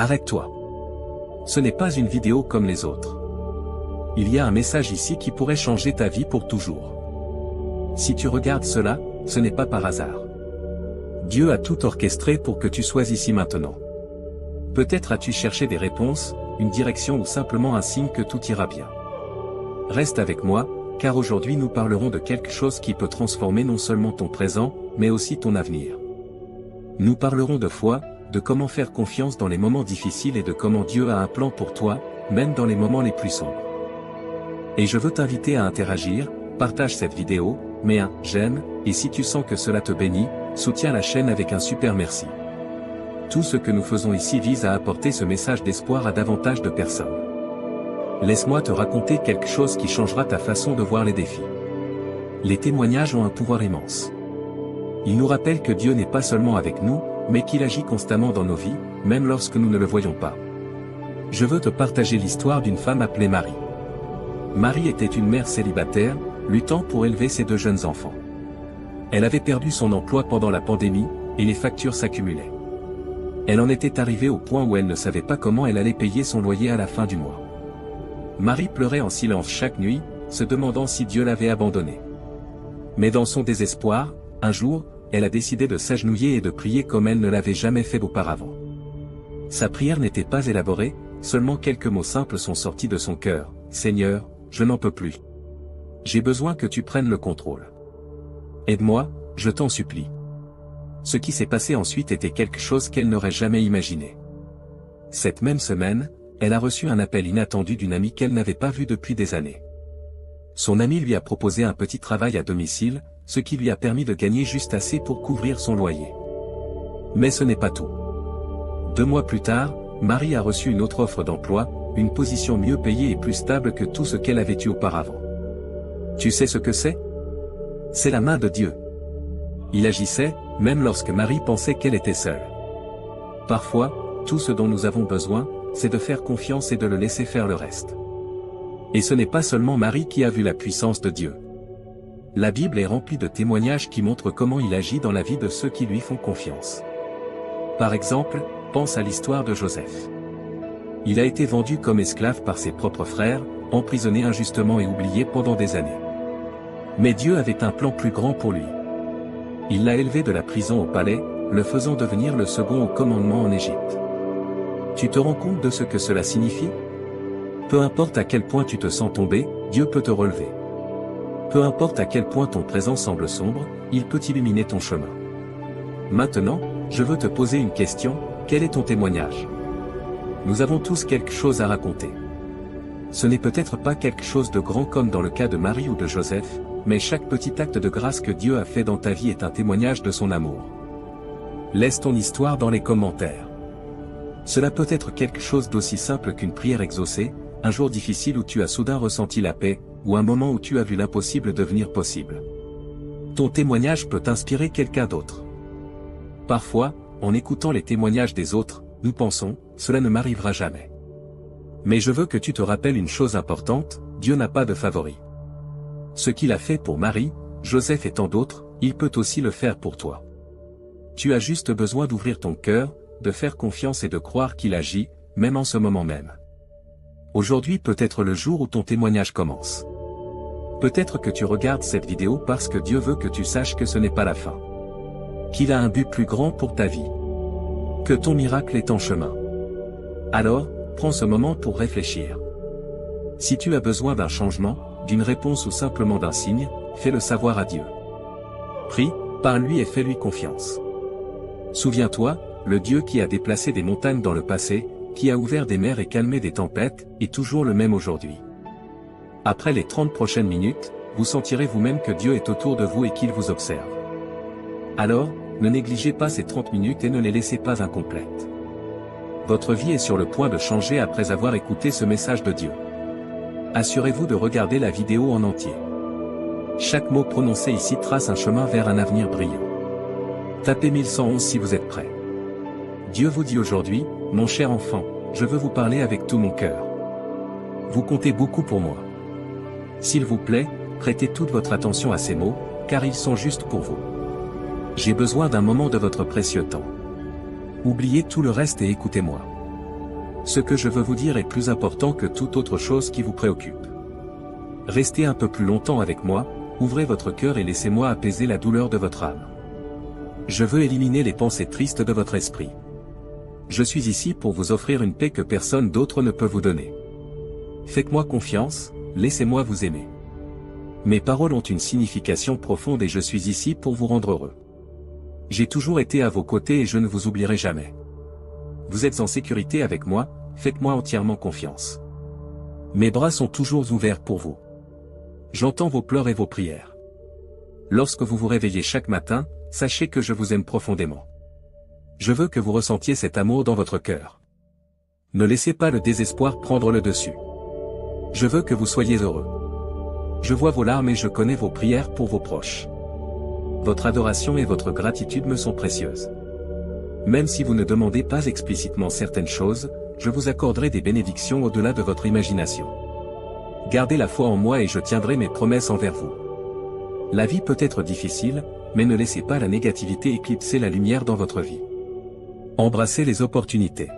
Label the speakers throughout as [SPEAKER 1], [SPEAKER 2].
[SPEAKER 1] Arrête-toi. Ce n'est pas une vidéo comme les autres. Il y a un message ici qui pourrait changer ta vie pour toujours. Si tu regardes cela, ce n'est pas par hasard. Dieu a tout orchestré pour que tu sois ici maintenant. Peut-être as-tu cherché des réponses, une direction ou simplement un signe que tout ira bien. Reste avec moi, car aujourd'hui nous parlerons de quelque chose qui peut transformer non seulement ton présent, mais aussi ton avenir. Nous parlerons de foi, de comment faire confiance dans les moments difficiles et de comment Dieu a un plan pour toi, même dans les moments les plus sombres. Et je veux t'inviter à interagir, partage cette vidéo, mets un « j'aime » et si tu sens que cela te bénit, soutiens la chaîne avec un super merci. Tout ce que nous faisons ici vise à apporter ce message d'espoir à davantage de personnes. Laisse-moi te raconter quelque chose qui changera ta façon de voir les défis. Les témoignages ont un pouvoir immense. Ils nous rappellent que Dieu n'est pas seulement avec nous, mais qu'il agit constamment dans nos vies, même lorsque nous ne le voyons pas. Je veux te partager l'histoire d'une femme appelée Marie. Marie était une mère célibataire, luttant pour élever ses 2 jeunes enfants. Elle avait perdu son emploi pendant la pandémie, et les factures s'accumulaient. Elle en était arrivée au point où elle ne savait pas comment elle allait payer son loyer à la fin du mois. Marie pleurait en silence chaque nuit, se demandant si Dieu l'avait abandonnée. Mais dans son désespoir, un jour, elle a décidé de s'agenouiller et de prier comme elle ne l'avait jamais fait auparavant. Sa prière n'était pas élaborée, seulement quelques mots simples sont sortis de son cœur. « Seigneur, je n'en peux plus. J'ai besoin que tu prennes le contrôle. Aide-moi, je t'en supplie. » Ce qui s'est passé ensuite était quelque chose qu'elle n'aurait jamais imaginé. Cette même semaine, elle a reçu un appel inattendu d'une amie qu'elle n'avait pas vue depuis des années. Son amie lui a proposé un petit travail à domicile, ce qui lui a permis de gagner juste assez pour couvrir son loyer. Mais ce n'est pas tout. 2 mois plus tard, Marie a reçu une autre offre d'emploi, une position mieux payée et plus stable que tout ce qu'elle avait eu auparavant. Tu sais ce que c'est? C'est la main de Dieu. Il agissait, même lorsque Marie pensait qu'elle était seule. Parfois, tout ce dont nous avons besoin, c'est de faire confiance et de le laisser faire le reste. Et ce n'est pas seulement Marie qui a vu la puissance de Dieu. La Bible est remplie de témoignages qui montrent comment il agit dans la vie de ceux qui lui font confiance. Par exemple, pense à l'histoire de Joseph. Il a été vendu comme esclave par ses propres frères, emprisonné injustement et oublié pendant des années. Mais Dieu avait un plan plus grand pour lui. Il l'a élevé de la prison au palais, le faisant devenir le second au commandement en Égypte. Tu te rends compte de ce que cela signifie? Peu importe à quel point tu te sens tomber, Dieu peut te relever. Peu importe à quel point ton présent semble sombre, il peut illuminer ton chemin. Maintenant, je veux te poser une question, quel est ton témoignage? Nous avons tous quelque chose à raconter. Ce n'est peut-être pas quelque chose de grand comme dans le cas de Marie ou de Joseph, mais chaque petit acte de grâce que Dieu a fait dans ta vie est un témoignage de son amour. Laisse ton histoire dans les commentaires. Cela peut être quelque chose d'aussi simple qu'une prière exaucée, un jour difficile où tu as soudain ressenti la paix, ou un moment où tu as vu l'impossible devenir possible. Ton témoignage peut inspirer quelqu'un d'autre. Parfois, en écoutant les témoignages des autres, nous pensons, cela ne m'arrivera jamais. Mais je veux que tu te rappelles une chose importante, Dieu n'a pas de favori. Ce qu'il a fait pour Marie, Joseph et tant d'autres, il peut aussi le faire pour toi. Tu as juste besoin d'ouvrir ton cœur, de faire confiance et de croire qu'il agit, même en ce moment même. Aujourd'hui peut être le jour où ton témoignage commence. Peut-être que tu regardes cette vidéo parce que Dieu veut que tu saches que ce n'est pas la fin. Qu'il a un but plus grand pour ta vie. Que ton miracle est en chemin. Alors, prends ce moment pour réfléchir. Si tu as besoin d'un changement, d'une réponse ou simplement d'un signe, fais-le savoir à Dieu. Prie, parle-lui et fais-lui confiance. Souviens-toi, le Dieu qui a déplacé des montagnes dans le passé, qui a ouvert des mers et calmé des tempêtes, est toujours le même aujourd'hui. Après les 30 prochaines minutes, vous sentirez vous-même que Dieu est autour de vous et qu'il vous observe. Alors, ne négligez pas ces 30 minutes et ne les laissez pas incomplètes. Votre vie est sur le point de changer après avoir écouté ce message de Dieu. Assurez-vous de regarder la vidéo en entier. Chaque mot prononcé ici trace un chemin vers un avenir brillant. Tapez 1111 si vous êtes prêt. Dieu vous dit aujourd'hui, mon cher enfant, je veux vous parler avec tout mon cœur. Vous comptez beaucoup pour moi. S'il vous plaît, prêtez toute votre attention à ces mots, car ils sont justes pour vous. J'ai besoin d'un moment de votre précieux temps. Oubliez tout le reste et écoutez-moi. Ce que je veux vous dire est plus important que toute autre chose qui vous préoccupe. Restez un peu plus longtemps avec moi, ouvrez votre cœur et laissez-moi apaiser la douleur de votre âme. Je veux éliminer les pensées tristes de votre esprit. Je suis ici pour vous offrir une paix que personne d'autre ne peut vous donner. Faites-moi confiance, laissez-moi vous aimer. Mes paroles ont une signification profonde et je suis ici pour vous rendre heureux. J'ai toujours été à vos côtés et je ne vous oublierai jamais. Vous êtes en sécurité avec moi, faites-moi entièrement confiance. Mes bras sont toujours ouverts pour vous. J'entends vos pleurs et vos prières. Lorsque vous vous réveillez chaque matin, sachez que je vous aime profondément. Je veux que vous ressentiez cet amour dans votre cœur. Ne laissez pas le désespoir prendre le dessus. Je veux que vous soyez heureux. Je vois vos larmes et je connais vos prières pour vos proches. Votre adoration et votre gratitude me sont précieuses. Même si vous ne demandez pas explicitement certaines choses, je vous accorderai des bénédictions au-delà de votre imagination. Gardez la foi en moi et je tiendrai mes promesses envers vous. La vie peut être difficile, mais ne laissez pas la négativité éclipser la lumière dans votre vie. Embrassez les opportunités.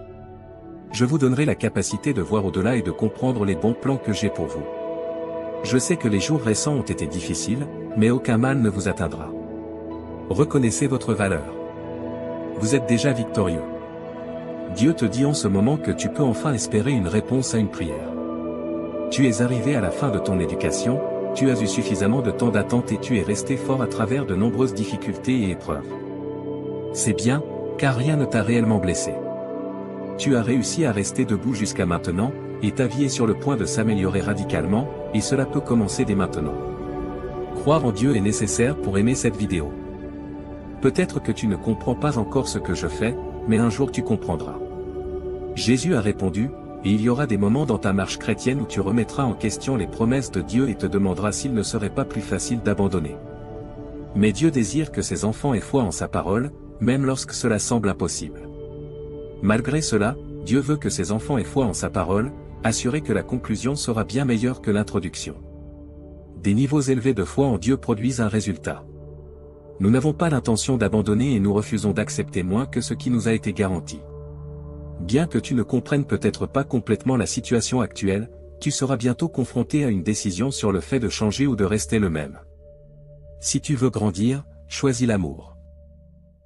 [SPEAKER 1] Je vous donnerai la capacité de voir au-delà et de comprendre les bons plans que j'ai pour vous. Je sais que les jours récents ont été difficiles, mais aucun mal ne vous atteindra. Reconnaissez votre valeur. Vous êtes déjà victorieux. Dieu te dit en ce moment que tu peux enfin espérer une réponse à une prière. Tu es arrivé à la fin de ton éducation, tu as eu suffisamment de temps d'attente et tu es resté fort à travers de nombreuses difficultés et épreuves. C'est bien, car rien ne t'a réellement blessé. Tu as réussi à rester debout jusqu'à maintenant, et ta vie est sur le point de s'améliorer radicalement, et cela peut commencer dès maintenant. Croire en Dieu est nécessaire pour aimer cette vidéo. Peut-être que tu ne comprends pas encore ce que je fais, mais un jour tu comprendras. Jésus a répondu, et il y aura des moments dans ta marche chrétienne où tu remettras en question les promesses de Dieu et te demanderas s'il ne serait pas plus facile d'abandonner. Mais Dieu désire que ses enfants aient foi en sa parole, même lorsque cela semble impossible. Malgré cela, Dieu veut que ses enfants aient foi en sa parole, assuré que la conclusion sera bien meilleure que l'introduction. Des niveaux élevés de foi en Dieu produisent un résultat. Nous n'avons pas l'intention d'abandonner et nous refusons d'accepter moins que ce qui nous a été garanti. Bien que tu ne comprennes peut-être pas complètement la situation actuelle, tu seras bientôt confronté à une décision sur le fait de changer ou de rester le même. Si tu veux grandir, choisis l'amour.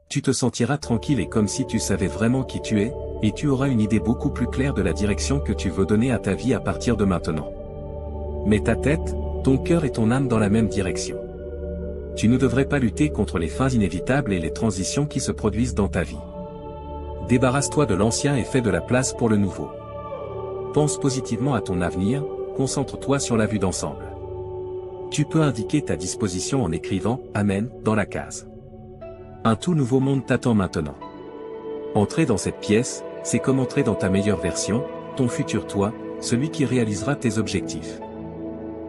[SPEAKER 1] Tu te sentiras tranquille et comme si tu savais vraiment qui tu es, et tu auras une idée beaucoup plus claire de la direction que tu veux donner à ta vie à partir de maintenant. Mets ta tête, ton cœur et ton âme dans la même direction. Tu ne devrais pas lutter contre les fins inévitables et les transitions qui se produisent dans ta vie. Débarrasse-toi de l'ancien et fais de la place pour le nouveau. Pense positivement à ton avenir, concentre-toi sur la vue d'ensemble. Tu peux indiquer ta disposition en écrivant « Amen » dans la case. Un tout nouveau monde t'attend maintenant. Entrer dans cette pièce, c'est comme entrer dans ta meilleure version, ton futur toi, celui qui réalisera tes objectifs.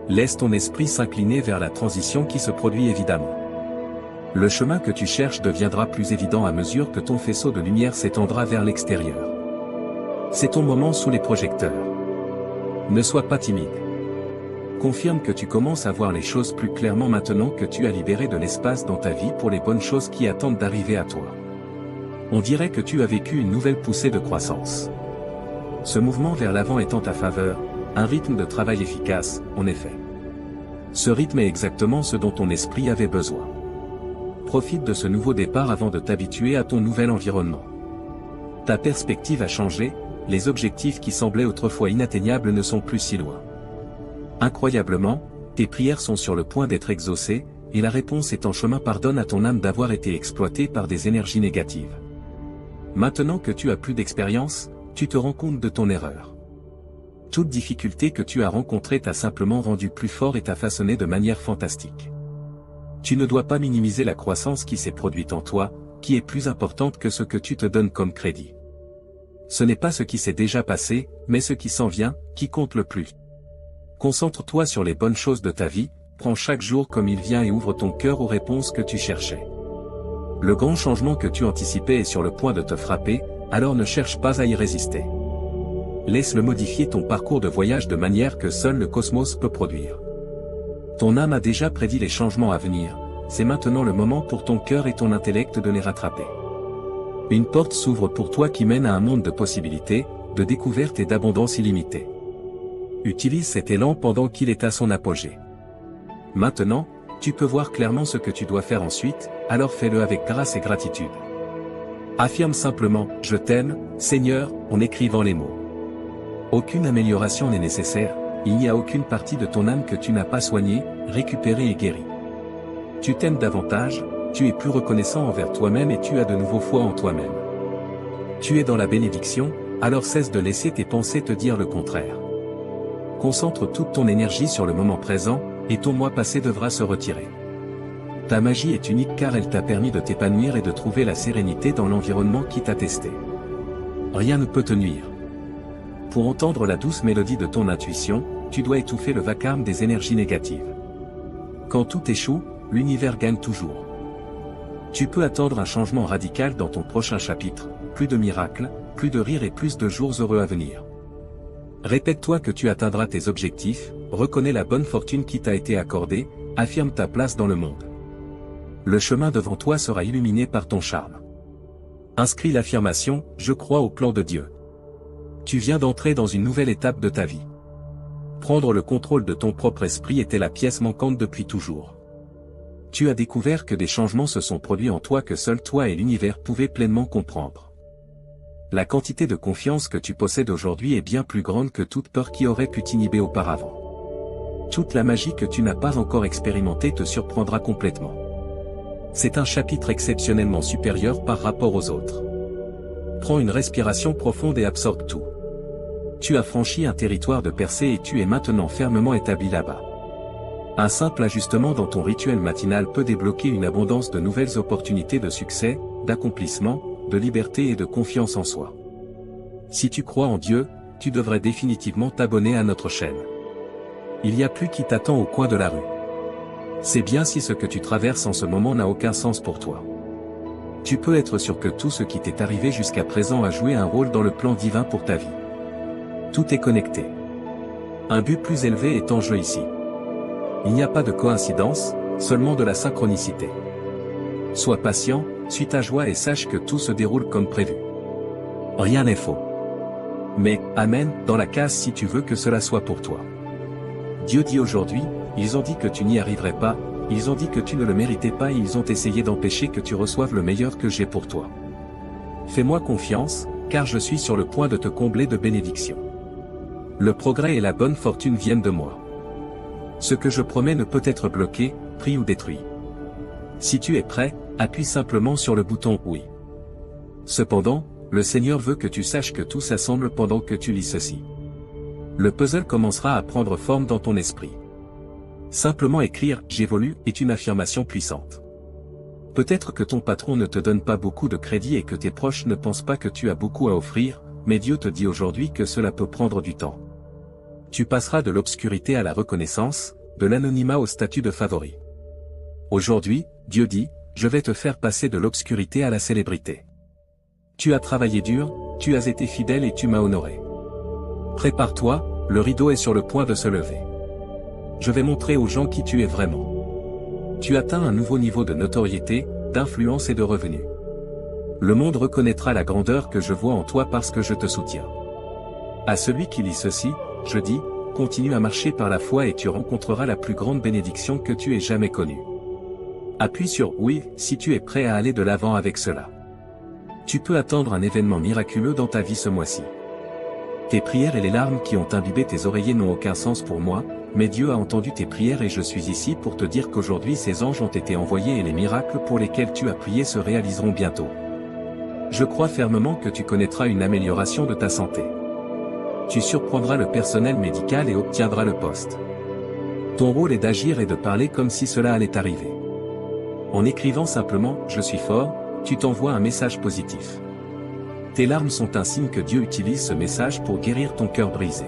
[SPEAKER 1] Laisse ton esprit s'incliner vers la transition qui se produit évidemment. Le chemin que tu cherches deviendra plus évident à mesure que ton faisceau de lumière s'étendra vers l'extérieur. C'est ton moment sous les projecteurs. Ne sois pas timide. Confirme que tu commences à voir les choses plus clairement maintenant que tu as libéré de l'espace dans ta vie pour les bonnes choses qui attendent d'arriver à toi. On dirait que tu as vécu une nouvelle poussée de croissance. Ce mouvement vers l'avant est en ta faveur, un rythme de travail efficace, en effet. Ce rythme est exactement ce dont ton esprit avait besoin. Profite de ce nouveau départ avant de t'habituer à ton nouvel environnement. Ta perspective a changé, les objectifs qui semblaient autrefois inatteignables ne sont plus si loin. Incroyablement, tes prières sont sur le point d'être exaucées, et la réponse est en chemin. Pardonne à ton âme d'avoir été exploitée par des énergies négatives. Maintenant que tu as plus d'expérience, tu te rends compte de ton erreur. Toute difficulté que tu as rencontrée t'a simplement rendu plus fort et t'a façonné de manière fantastique. Tu ne dois pas minimiser la croissance qui s'est produite en toi, qui est plus importante que ce que tu te donnes comme crédit. Ce n'est pas ce qui s'est déjà passé, mais ce qui s'en vient, qui compte le plus. Concentre-toi sur les bonnes choses de ta vie, prends chaque jour comme il vient et ouvre ton cœur aux réponses que tu cherchais. Le grand changement que tu anticipais est sur le point de te frapper, alors ne cherche pas à y résister. Laisse-le modifier ton parcours de voyage de manière que seul le cosmos peut produire. Ton âme a déjà prédit les changements à venir, c'est maintenant le moment pour ton cœur et ton intellect de les rattraper. Une porte s'ouvre pour toi qui mène à un monde de possibilités, de découverte et d'abondance illimitée. Utilise cet élan pendant qu'il est à son apogée. Maintenant, tu peux voir clairement ce que tu dois faire ensuite, alors fais-le avec grâce et gratitude. Affirme simplement « Je t'aime, Seigneur » en écrivant les mots. Aucune amélioration n'est nécessaire, il n'y a aucune partie de ton âme que tu n'as pas soignée, récupérée et guérie. Tu t'aimes davantage, tu es plus reconnaissant envers toi-même et tu as de nouveau foi en toi-même. Tu es dans la bénédiction, alors cesse de laisser tes pensées te dire le contraire. Concentre toute ton énergie sur le moment présent, et ton moi passé devra se retirer. Ta magie est unique car elle t'a permis de t'épanouir et de trouver la sérénité dans l'environnement qui t'a testé. Rien ne peut te nuire. Pour entendre la douce mélodie de ton intuition, tu dois étouffer le vacarme des énergies négatives. Quand tout échoue, l'univers gagne toujours. Tu peux attendre un changement radical dans ton prochain chapitre, plus de miracles, plus de rires et plus de jours heureux à venir. Répète-toi que tu atteindras tes objectifs, reconnais la bonne fortune qui t'a été accordée, affirme ta place dans le monde. Le chemin devant toi sera illuminé par ton charme. Inscris l'affirmation « Je crois au plan de Dieu ». Tu viens d'entrer dans une nouvelle étape de ta vie. Prendre le contrôle de ton propre esprit était la pièce manquante depuis toujours. Tu as découvert que des changements se sont produits en toi que seul toi et l'univers pouvaient pleinement comprendre. La quantité de confiance que tu possèdes aujourd'hui est bien plus grande que toute peur qui aurait pu t'inhiber auparavant. Toute la magie que tu n'as pas encore expérimentée te surprendra complètement. C'est un chapitre exceptionnellement supérieur par rapport aux autres. Prends une respiration profonde et absorbe tout. Tu as franchi un territoire de percée et tu es maintenant fermement établi là-bas. Un simple ajustement dans ton rituel matinal peut débloquer une abondance de nouvelles opportunités de succès, d'accomplissement, de liberté et de confiance en soi. Si tu crois en Dieu, tu devrais définitivement t'abonner à notre chaîne. Il y a plus qui t'attend au coin de la rue. C'est bien si ce que tu traverses en ce moment n'a aucun sens pour toi. Tu peux être sûr que tout ce qui t'est arrivé jusqu'à présent a joué un rôle dans le plan divin pour ta vie. Tout est connecté. Un but plus élevé est en jeu ici. Il n'y a pas de coïncidence, seulement de la synchronicité. Sois patient, suis ta joie et sache que tout se déroule comme prévu. Rien n'est faux. Mais, amen, dans la case si tu veux que cela soit pour toi. Dieu dit aujourd'hui, ils ont dit que tu n'y arriverais pas, ils ont dit que tu ne le méritais pas et ils ont essayé d'empêcher que tu reçoives le meilleur que j'ai pour toi. Fais-moi confiance, car je suis sur le point de te combler de bénédictions. Le progrès et la bonne fortune viennent de moi. Ce que je promets ne peut être bloqué, pris ou détruit. Si tu es prêt, appuie simplement sur le bouton « Oui ». Cependant, le Seigneur veut que tu saches que tout s'assemble pendant que tu lis ceci. Le puzzle commencera à prendre forme dans ton esprit. Simplement écrire « J'évolue » est une affirmation puissante. Peut-être que ton patron ne te donne pas beaucoup de crédit et que tes proches ne pensent pas que tu as beaucoup à offrir, mais Dieu te dit aujourd'hui que cela peut prendre du temps. Tu passeras de l'obscurité à la reconnaissance, de l'anonymat au statut de favori. Aujourd'hui, Dieu dit, je vais te faire passer de l'obscurité à la célébrité. Tu as travaillé dur, tu as été fidèle et tu m'as honoré. Prépare-toi, le rideau est sur le point de se lever. Je vais montrer aux gens qui tu es vraiment. Tu atteins un nouveau niveau de notoriété, d'influence et de revenus. Le monde reconnaîtra la grandeur que je vois en toi parce que je te soutiens. À celui qui lit ceci, je dis, continue à marcher par la foi et tu rencontreras la plus grande bénédiction que tu aies jamais connue. Appuie sur « Oui » si tu es prêt à aller de l'avant avec cela. Tu peux attendre un événement miraculeux dans ta vie ce mois-ci. Tes prières et les larmes qui ont imbibé tes oreillers n'ont aucun sens pour moi, mais Dieu a entendu tes prières et je suis ici pour te dire qu'aujourd'hui ces anges ont été envoyés et les miracles pour lesquels tu as prié se réaliseront bientôt. Je crois fermement que tu connaîtras une amélioration de ta santé. Tu surprendras le personnel médical et obtiendras le poste. Ton rôle est d'agir et de parler comme si cela allait arriver. En écrivant simplement « Je suis fort », tu t'envoies un message positif. Tes larmes sont un signe que Dieu utilise ce message pour guérir ton cœur brisé.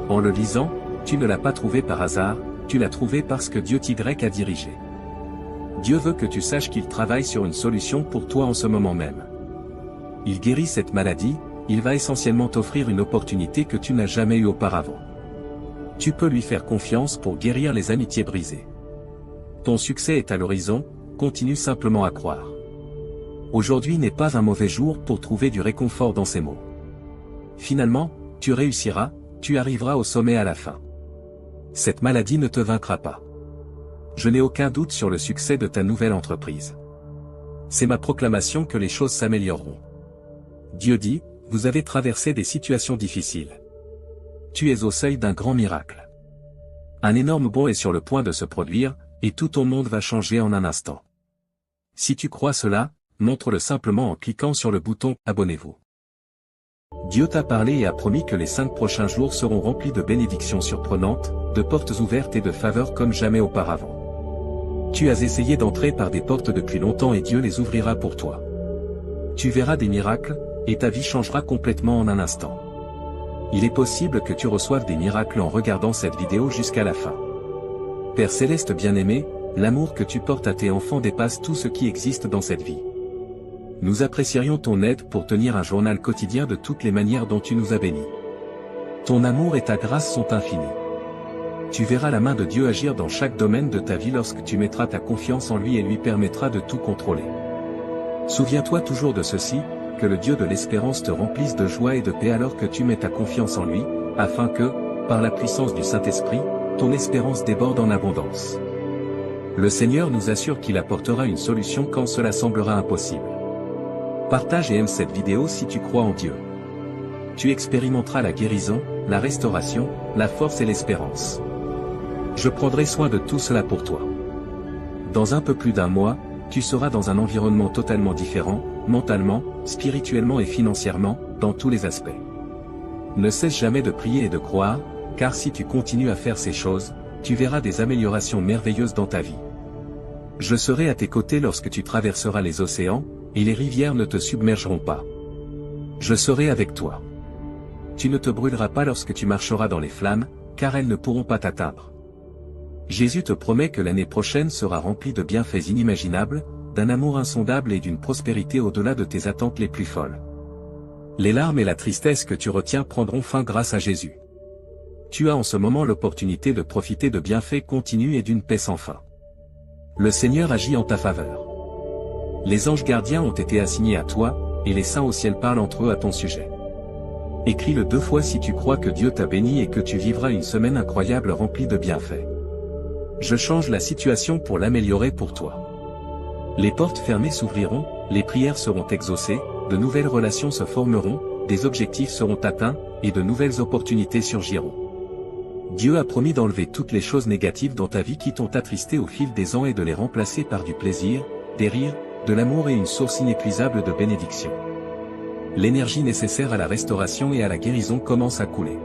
[SPEAKER 1] En le lisant, tu ne l'as pas trouvé par hasard, tu l'as trouvé parce que Dieu t'y a dirigé. Dieu veut que tu saches qu'il travaille sur une solution pour toi en ce moment même. Il guérit cette maladie, il va essentiellement t'offrir une opportunité que tu n'as jamais eue auparavant. Tu peux lui faire confiance pour guérir les amitiés brisées. Ton succès est à l'horizon, continue simplement à croire. Aujourd'hui n'est pas un mauvais jour pour trouver du réconfort dans ces mots. Finalement, tu réussiras, tu arriveras au sommet à la fin. Cette maladie ne te vaincra pas. Je n'ai aucun doute sur le succès de ta nouvelle entreprise. C'est ma proclamation que les choses s'amélioreront. Dieu dit, vous avez traversé des situations difficiles. Tu es au seuil d'un grand miracle. Un énorme bond est sur le point de se produire, et tout ton monde va changer en un instant. Si tu crois cela, montre-le simplement en cliquant sur le bouton « Abonnez-vous ». Dieu t'a parlé et a promis que les 5 prochains jours seront remplis de bénédictions surprenantes, de portes ouvertes et de faveurs comme jamais auparavant. Tu as essayé d'entrer par des portes depuis longtemps et Dieu les ouvrira pour toi. Tu verras des miracles, et ta vie changera complètement en un instant. Il est possible que tu reçoives des miracles en regardant cette vidéo jusqu'à la fin. Père Céleste bien-aimé, l'amour que tu portes à tes enfants dépasse tout ce qui existe dans cette vie. Nous apprécierions ton aide pour tenir un journal quotidien de toutes les manières dont tu nous as bénis. Ton amour et ta grâce sont infinis. Tu verras la main de Dieu agir dans chaque domaine de ta vie lorsque tu mettras ta confiance en lui et lui permettra de tout contrôler. Souviens-toi toujours de ceci, que le Dieu de l'espérance te remplisse de joie et de paix alors que tu mets ta confiance en lui, afin que, par la puissance du Saint-Esprit, ton espérance déborde en abondance. Le Seigneur nous assure qu'il apportera une solution quand cela semblera impossible. Partage et aime cette vidéo si tu crois en Dieu. Tu expérimenteras la guérison, la restauration, la force et l'espérance. Je prendrai soin de tout cela pour toi. Dans un peu plus d'un mois, tu seras dans un environnement totalement différent, mentalement, spirituellement et financièrement, dans tous les aspects. Ne cesse jamais de prier et de croire, car si tu continues à faire ces choses, tu verras des améliorations merveilleuses dans ta vie. Je serai à tes côtés lorsque tu traverseras les océans, et les rivières ne te submergeront pas. Je serai avec toi. Tu ne te brûleras pas lorsque tu marcheras dans les flammes, car elles ne pourront pas t'atteindre. Jésus te promet que l'année prochaine sera remplie de bienfaits inimaginables, d'un amour insondable et d'une prospérité au-delà de tes attentes les plus folles. Les larmes et la tristesse que tu retiens prendront fin grâce à Jésus. Tu as en ce moment l'opportunité de profiter de bienfaits continus et d'une paix sans fin. Le Seigneur agit en ta faveur. Les anges gardiens ont été assignés à toi, et les saints au ciel parlent entre eux à ton sujet. Écris-le 2 fois si tu crois que Dieu t'a béni et que tu vivras une semaine incroyable remplie de bienfaits. Je change la situation pour l'améliorer pour toi. Les portes fermées s'ouvriront, les prières seront exaucées, de nouvelles relations se formeront, des objectifs seront atteints, et de nouvelles opportunités surgiront. Dieu a promis d'enlever toutes les choses négatives dans ta vie qui t'ont attristé au fil des ans et de les remplacer par du plaisir, des rires, de l'amour et une source inépuisable de bénédiction. L'énergie nécessaire à la restauration et à la guérison commence à couler.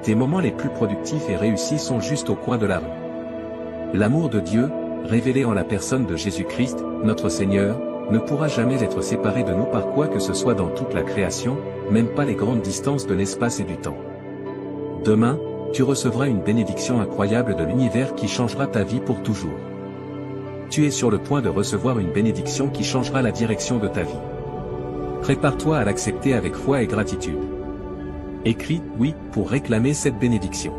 [SPEAKER 1] Tes moments les plus productifs et réussis sont juste au coin de la rue. L'amour de Dieu, révélé en la personne de Jésus-Christ, notre Seigneur, ne pourra jamais être séparé de nous par quoi que ce soit dans toute la création, même pas les grandes distances de l'espace et du temps. Demain, tu recevras une bénédiction incroyable de l'univers qui changera ta vie pour toujours. Tu es sur le point de recevoir une bénédiction qui changera la direction de ta vie. Prépare-toi à l'accepter avec foi et gratitude. Écris « Oui » pour réclamer cette bénédiction.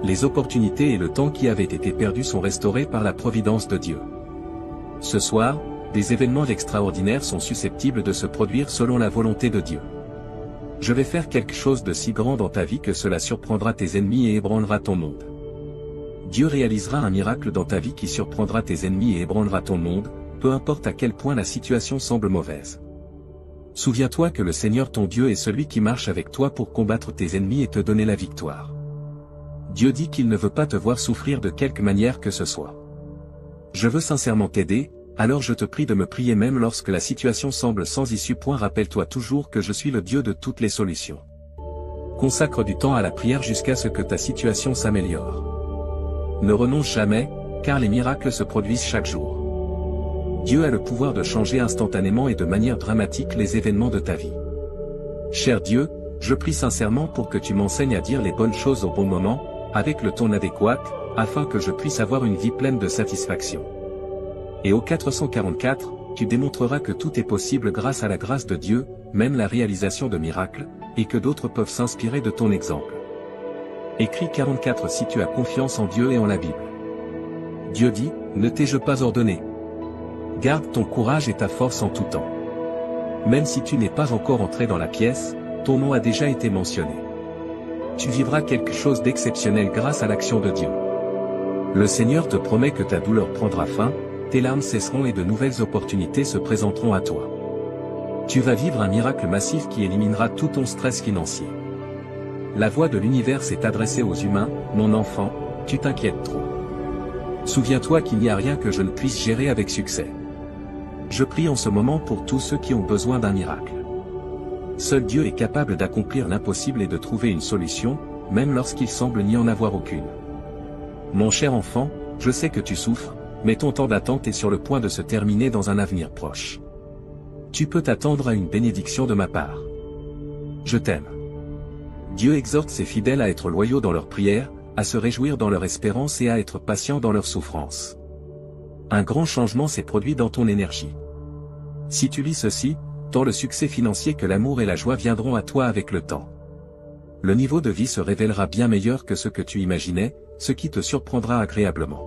[SPEAKER 1] Les opportunités et le temps qui avaient été perdus sont restaurés par la providence de Dieu. Ce soir, des événements extraordinaires sont susceptibles de se produire selon la volonté de Dieu. Je vais faire quelque chose de si grand dans ta vie que cela surprendra tes ennemis et ébranlera ton monde. Dieu réalisera un miracle dans ta vie qui surprendra tes ennemis et ébranlera ton monde, peu importe à quel point la situation semble mauvaise. Souviens-toi que le Seigneur ton Dieu est celui qui marche avec toi pour combattre tes ennemis et te donner la victoire. Dieu dit qu'il ne veut pas te voir souffrir de quelque manière que ce soit. Je veux sincèrement t'aider, alors je te prie de me prier même lorsque la situation semble sans issue. Rappelle-toi toujours que je suis le Dieu de toutes les solutions. Consacre du temps à la prière jusqu'à ce que ta situation s'améliore. Ne renonce jamais, car les miracles se produisent chaque jour. Dieu a le pouvoir de changer instantanément et de manière dramatique les événements de ta vie. Cher Dieu, je prie sincèrement pour que tu m'enseignes à dire les bonnes choses au bon moment, avec le ton adéquat, afin que je puisse avoir une vie pleine de satisfaction. Et au 444, tu démontreras que tout est possible grâce à la grâce de Dieu, même la réalisation de miracles, et que d'autres peuvent s'inspirer de ton exemple. Écris 44 si tu as confiance en Dieu et en la Bible. Dieu dit, ne t'ai-je pas ordonné? Garde ton courage et ta force en tout temps. Même si tu n'es pas encore entré dans la pièce, ton nom a déjà été mentionné. Tu vivras quelque chose d'exceptionnel grâce à l'action de Dieu. Le Seigneur te promet que ta douleur prendra fin, tes larmes cesseront et de nouvelles opportunités se présenteront à toi. Tu vas vivre un miracle massif qui éliminera tout ton stress financier. La voix de l'univers s'est adressée aux humains, mon enfant, tu t'inquiètes trop. Souviens-toi qu'il n'y a rien que je ne puisse gérer avec succès. Je prie en ce moment pour tous ceux qui ont besoin d'un miracle. Seul Dieu est capable d'accomplir l'impossible et de trouver une solution, même lorsqu'il semble n'y en avoir aucune. Mon cher enfant, je sais que tu souffres, mais ton temps d'attente est sur le point de se terminer dans un avenir proche. Tu peux t'attendre à une bénédiction de ma part. Je t'aime. Dieu exhorte ses fidèles à être loyaux dans leurs prières, à se réjouir dans leur espérance et à être patients dans leur souffrance. Un grand changement s'est produit dans ton énergie. Si tu lis ceci, tant le succès financier que l'amour et la joie viendront à toi avec le temps. Le niveau de vie se révélera bien meilleur que ce que tu imaginais, ce qui te surprendra agréablement.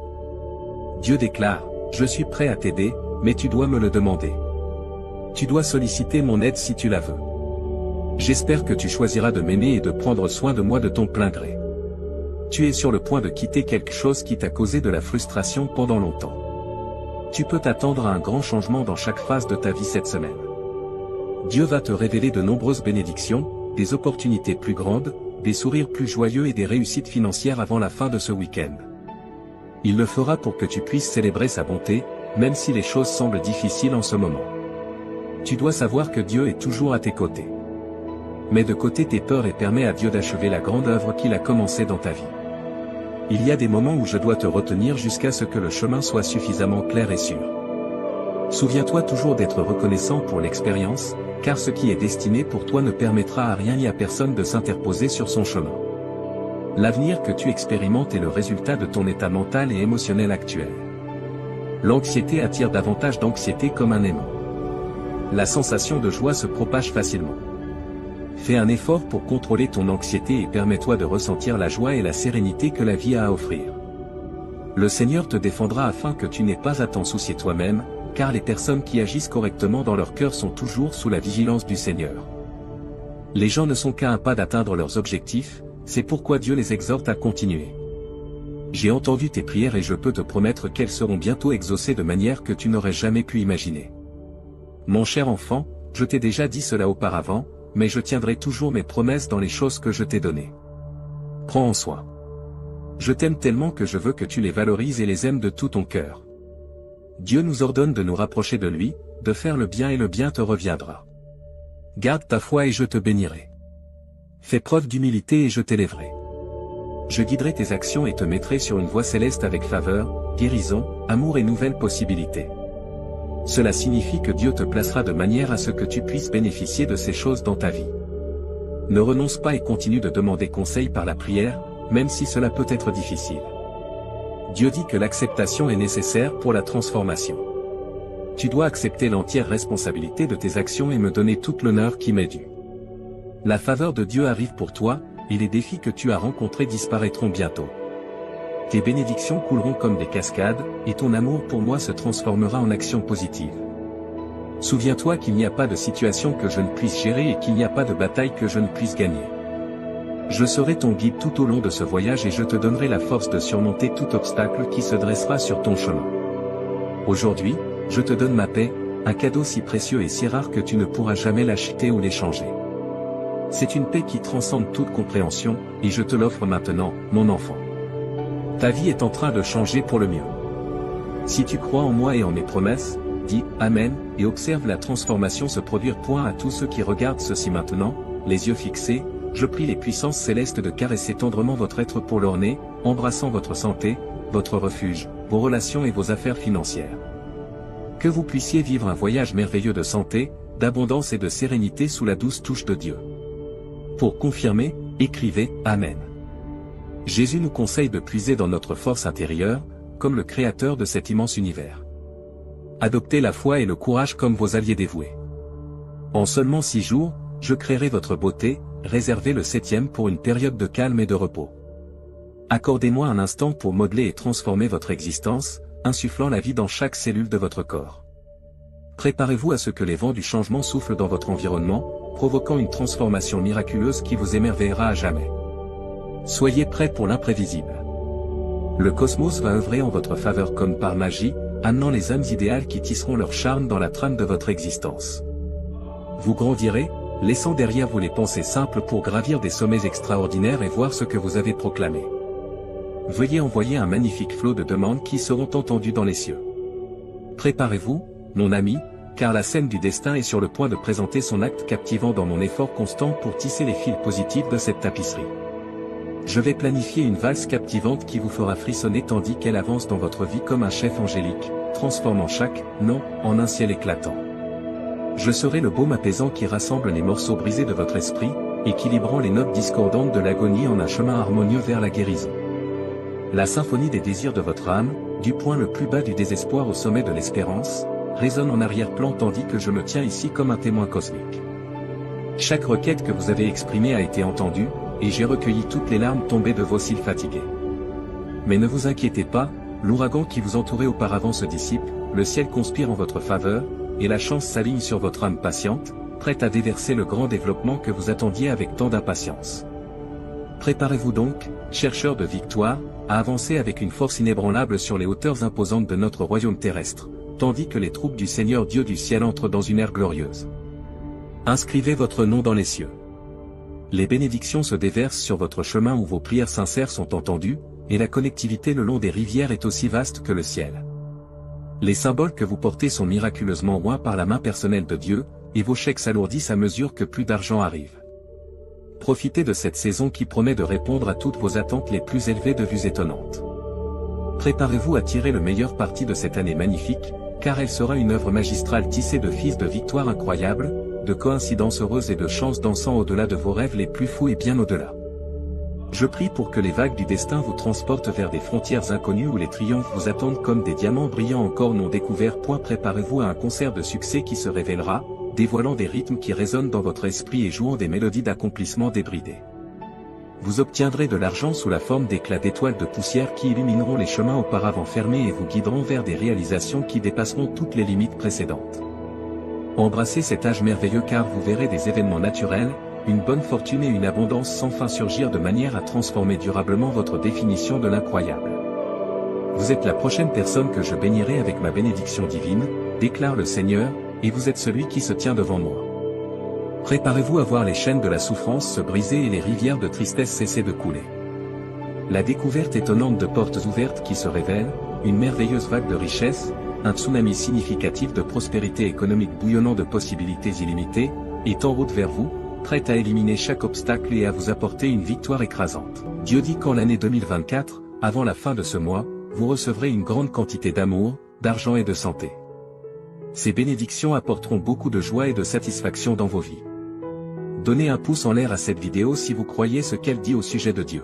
[SPEAKER 1] Dieu déclare, je suis prêt à t'aider, mais tu dois me le demander. Tu dois solliciter mon aide si tu la veux. J'espère que tu choisiras de m'aimer et de prendre soin de moi de ton plein gré. Tu es sur le point de quitter quelque chose qui t'a causé de la frustration pendant longtemps. Tu peux t'attendre à un grand changement dans chaque phase de ta vie cette semaine. Dieu va te révéler de nombreuses bénédictions, des opportunités plus grandes, des sourires plus joyeux et des réussites financières avant la fin de ce week-end. Il le fera pour que tu puisses célébrer sa bonté, même si les choses semblent difficiles en ce moment. Tu dois savoir que Dieu est toujours à tes côtés. Mets de côté tes peurs et permets à Dieu d'achever la grande œuvre qu'il a commencée dans ta vie. Il y a des moments où je dois te retenir jusqu'à ce que le chemin soit suffisamment clair et sûr. Souviens-toi toujours d'être reconnaissant pour l'expérience, car ce qui est destiné pour toi ne permettra à rien ni à personne de s'interposer sur son chemin. L'avenir que tu expérimentes est le résultat de ton état mental et émotionnel actuel. L'anxiété attire davantage d'anxiété comme un aimant. La sensation de joie se propage facilement. Fais un effort pour contrôler ton anxiété et permets-toi de ressentir la joie et la sérénité que la vie a à offrir. Le Seigneur te défendra afin que tu n'aies pas à t'en soucier toi-même, car les personnes qui agissent correctement dans leur cœur sont toujours sous la vigilance du Seigneur. Les gens ne sont qu'à un pas d'atteindre leurs objectifs, c'est pourquoi Dieu les exhorte à continuer. J'ai entendu tes prières et je peux te promettre qu'elles seront bientôt exaucées de manière que tu n'aurais jamais pu imaginer. Mon cher enfant, je t'ai déjà dit cela auparavant, mais je tiendrai toujours mes promesses dans les choses que je t'ai données. Prends en soin. Je t'aime tellement que je veux que tu les valorises et les aimes de tout ton cœur. Dieu nous ordonne de nous rapprocher de lui, de faire le bien et le bien te reviendra. Garde ta foi et je te bénirai. Fais preuve d'humilité et je t'élèverai. Je guiderai tes actions et te mettrai sur une voie céleste avec faveur, guérison, amour et nouvelles possibilités. Cela signifie que Dieu te placera de manière à ce que tu puisses bénéficier de ces choses dans ta vie. Ne renonce pas et continue de demander conseil par la prière, même si cela peut être difficile. Dieu dit que l'acceptation est nécessaire pour la transformation. Tu dois accepter l'entière responsabilité de tes actions et me donner toute l'honneur qui m'est due. La faveur de Dieu arrive pour toi, et les défis que tu as rencontrés disparaîtront bientôt. Tes bénédictions couleront comme des cascades, et ton amour pour moi se transformera en action positive. Souviens-toi qu'il n'y a pas de situation que je ne puisse gérer et qu'il n'y a pas de bataille que je ne puisse gagner. Je serai ton guide tout au long de ce voyage et je te donnerai la force de surmonter tout obstacle qui se dressera sur ton chemin. Aujourd'hui, je te donne ma paix, un cadeau si précieux et si rare que tu ne pourras jamais l'acheter ou l'échanger. C'est une paix qui transcende toute compréhension, et je te l'offre maintenant, mon enfant. Ta vie est en train de changer pour le mieux. Si tu crois en moi et en mes promesses, dis « Amen » et observe la transformation se produire. À tous ceux qui regardent ceci maintenant, les yeux fixés, je prie les puissances célestes de caresser tendrement votre être pour l'orner, embrassant votre santé, votre refuge, vos relations et vos affaires financières. Que vous puissiez vivre un voyage merveilleux de santé, d'abondance et de sérénité sous la douce touche de Dieu. Pour confirmer, écrivez « Amen ». Jésus nous conseille de puiser dans notre force intérieure, comme le créateur de cet immense univers. Adoptez la foi et le courage comme vos alliés dévoués. En seulement 6 jours, je créerai votre beauté, réservez le 7e pour une période de calme et de repos. Accordez-moi un instant pour modeler et transformer votre existence, insufflant la vie dans chaque cellule de votre corps. Préparez-vous à ce que les vents du changement soufflent dans votre environnement, provoquant une transformation miraculeuse qui vous émerveillera à jamais. Soyez prêts pour l'imprévisible. Le cosmos va œuvrer en votre faveur comme par magie, amenant les âmes idéales qui tisseront leur charme dans la trame de votre existence. Vous grandirez, laissant derrière vous les pensées simples pour gravir des sommets extraordinaires et voir ce que vous avez proclamé. Veuillez envoyer un magnifique flot de demandes qui seront entendues dans les cieux. Préparez-vous, mon ami, car la scène du destin est sur le point de présenter son acte captivant dans mon effort constant pour tisser les fils positifs de cette tapisserie. Je vais planifier une valse captivante qui vous fera frissonner tandis qu'elle avance dans votre vie comme un chef angélique, transformant chaque « non » en un ciel éclatant. Je serai le baume apaisant qui rassemble les morceaux brisés de votre esprit, équilibrant les notes discordantes de l'agonie en un chemin harmonieux vers la guérison. La symphonie des désirs de votre âme, du point le plus bas du désespoir au sommet de l'espérance, résonne en arrière-plan tandis que je me tiens ici comme un témoin cosmique. Chaque requête que vous avez exprimée a été entendue, et j'ai recueilli toutes les larmes tombées de vos cils fatigués. Mais ne vous inquiétez pas, l'ouragan qui vous entourait auparavant se dissipe, le ciel conspire en votre faveur, et la chance s'aligne sur votre âme patiente, prête à déverser le grand développement que vous attendiez avec tant d'impatience. Préparez-vous donc, chercheurs de victoire, à avancer avec une force inébranlable sur les hauteurs imposantes de notre royaume terrestre, tandis que les troupes du Seigneur Dieu du ciel entrent dans une ère glorieuse. Inscrivez votre nom dans les cieux. Les bénédictions se déversent sur votre chemin où vos prières sincères sont entendues, et la connectivité le long des rivières est aussi vaste que le ciel. Les symboles que vous portez sont miraculeusement oints par la main personnelle de Dieu, et vos chèques s'alourdissent à mesure que plus d'argent arrive. Profitez de cette saison qui promet de répondre à toutes vos attentes les plus élevées de vues étonnantes. Préparez-vous à tirer le meilleur parti de cette année magnifique, car elle sera une œuvre magistrale tissée de fils de victoire incroyables, de coïncidences heureuses et de chances dansant au-delà de vos rêves les plus fous et bien au-delà. Je prie pour que les vagues du destin vous transportent vers des frontières inconnues où les triomphes vous attendent comme des diamants brillants encore non découverts. Préparez-vous à un concert de succès qui se révélera, dévoilant des rythmes qui résonnent dans votre esprit et jouant des mélodies d'accomplissement débridées. Vous obtiendrez de l'argent sous la forme d'éclats d'étoiles de poussière qui illumineront les chemins auparavant fermés et vous guideront vers des réalisations qui dépasseront toutes les limites précédentes. Embrassez cet âge merveilleux car vous verrez des événements naturels, une bonne fortune et une abondance sans fin surgir de manière à transformer durablement votre définition de l'incroyable. Vous êtes la prochaine personne que je bénirai avec ma bénédiction divine, déclare le Seigneur, et vous êtes celui qui se tient devant moi. Préparez-vous à voir les chaînes de la souffrance se briser et les rivières de tristesse cesser de couler. La découverte étonnante de portes ouvertes qui se révèlent, une merveilleuse vague de richesse, un tsunami significatif de prospérité économique bouillonnant de possibilités illimitées, est en route vers vous, prête à éliminer chaque obstacle et à vous apporter une victoire écrasante. Dieu dit qu'en l'année 2024, avant la fin de ce mois, vous recevrez une grande quantité d'amour, d'argent et de santé. Ces bénédictions apporteront beaucoup de joie et de satisfaction dans vos vies. Donnez un pouce en l'air à cette vidéo si vous croyez ce qu'elle dit au sujet de Dieu.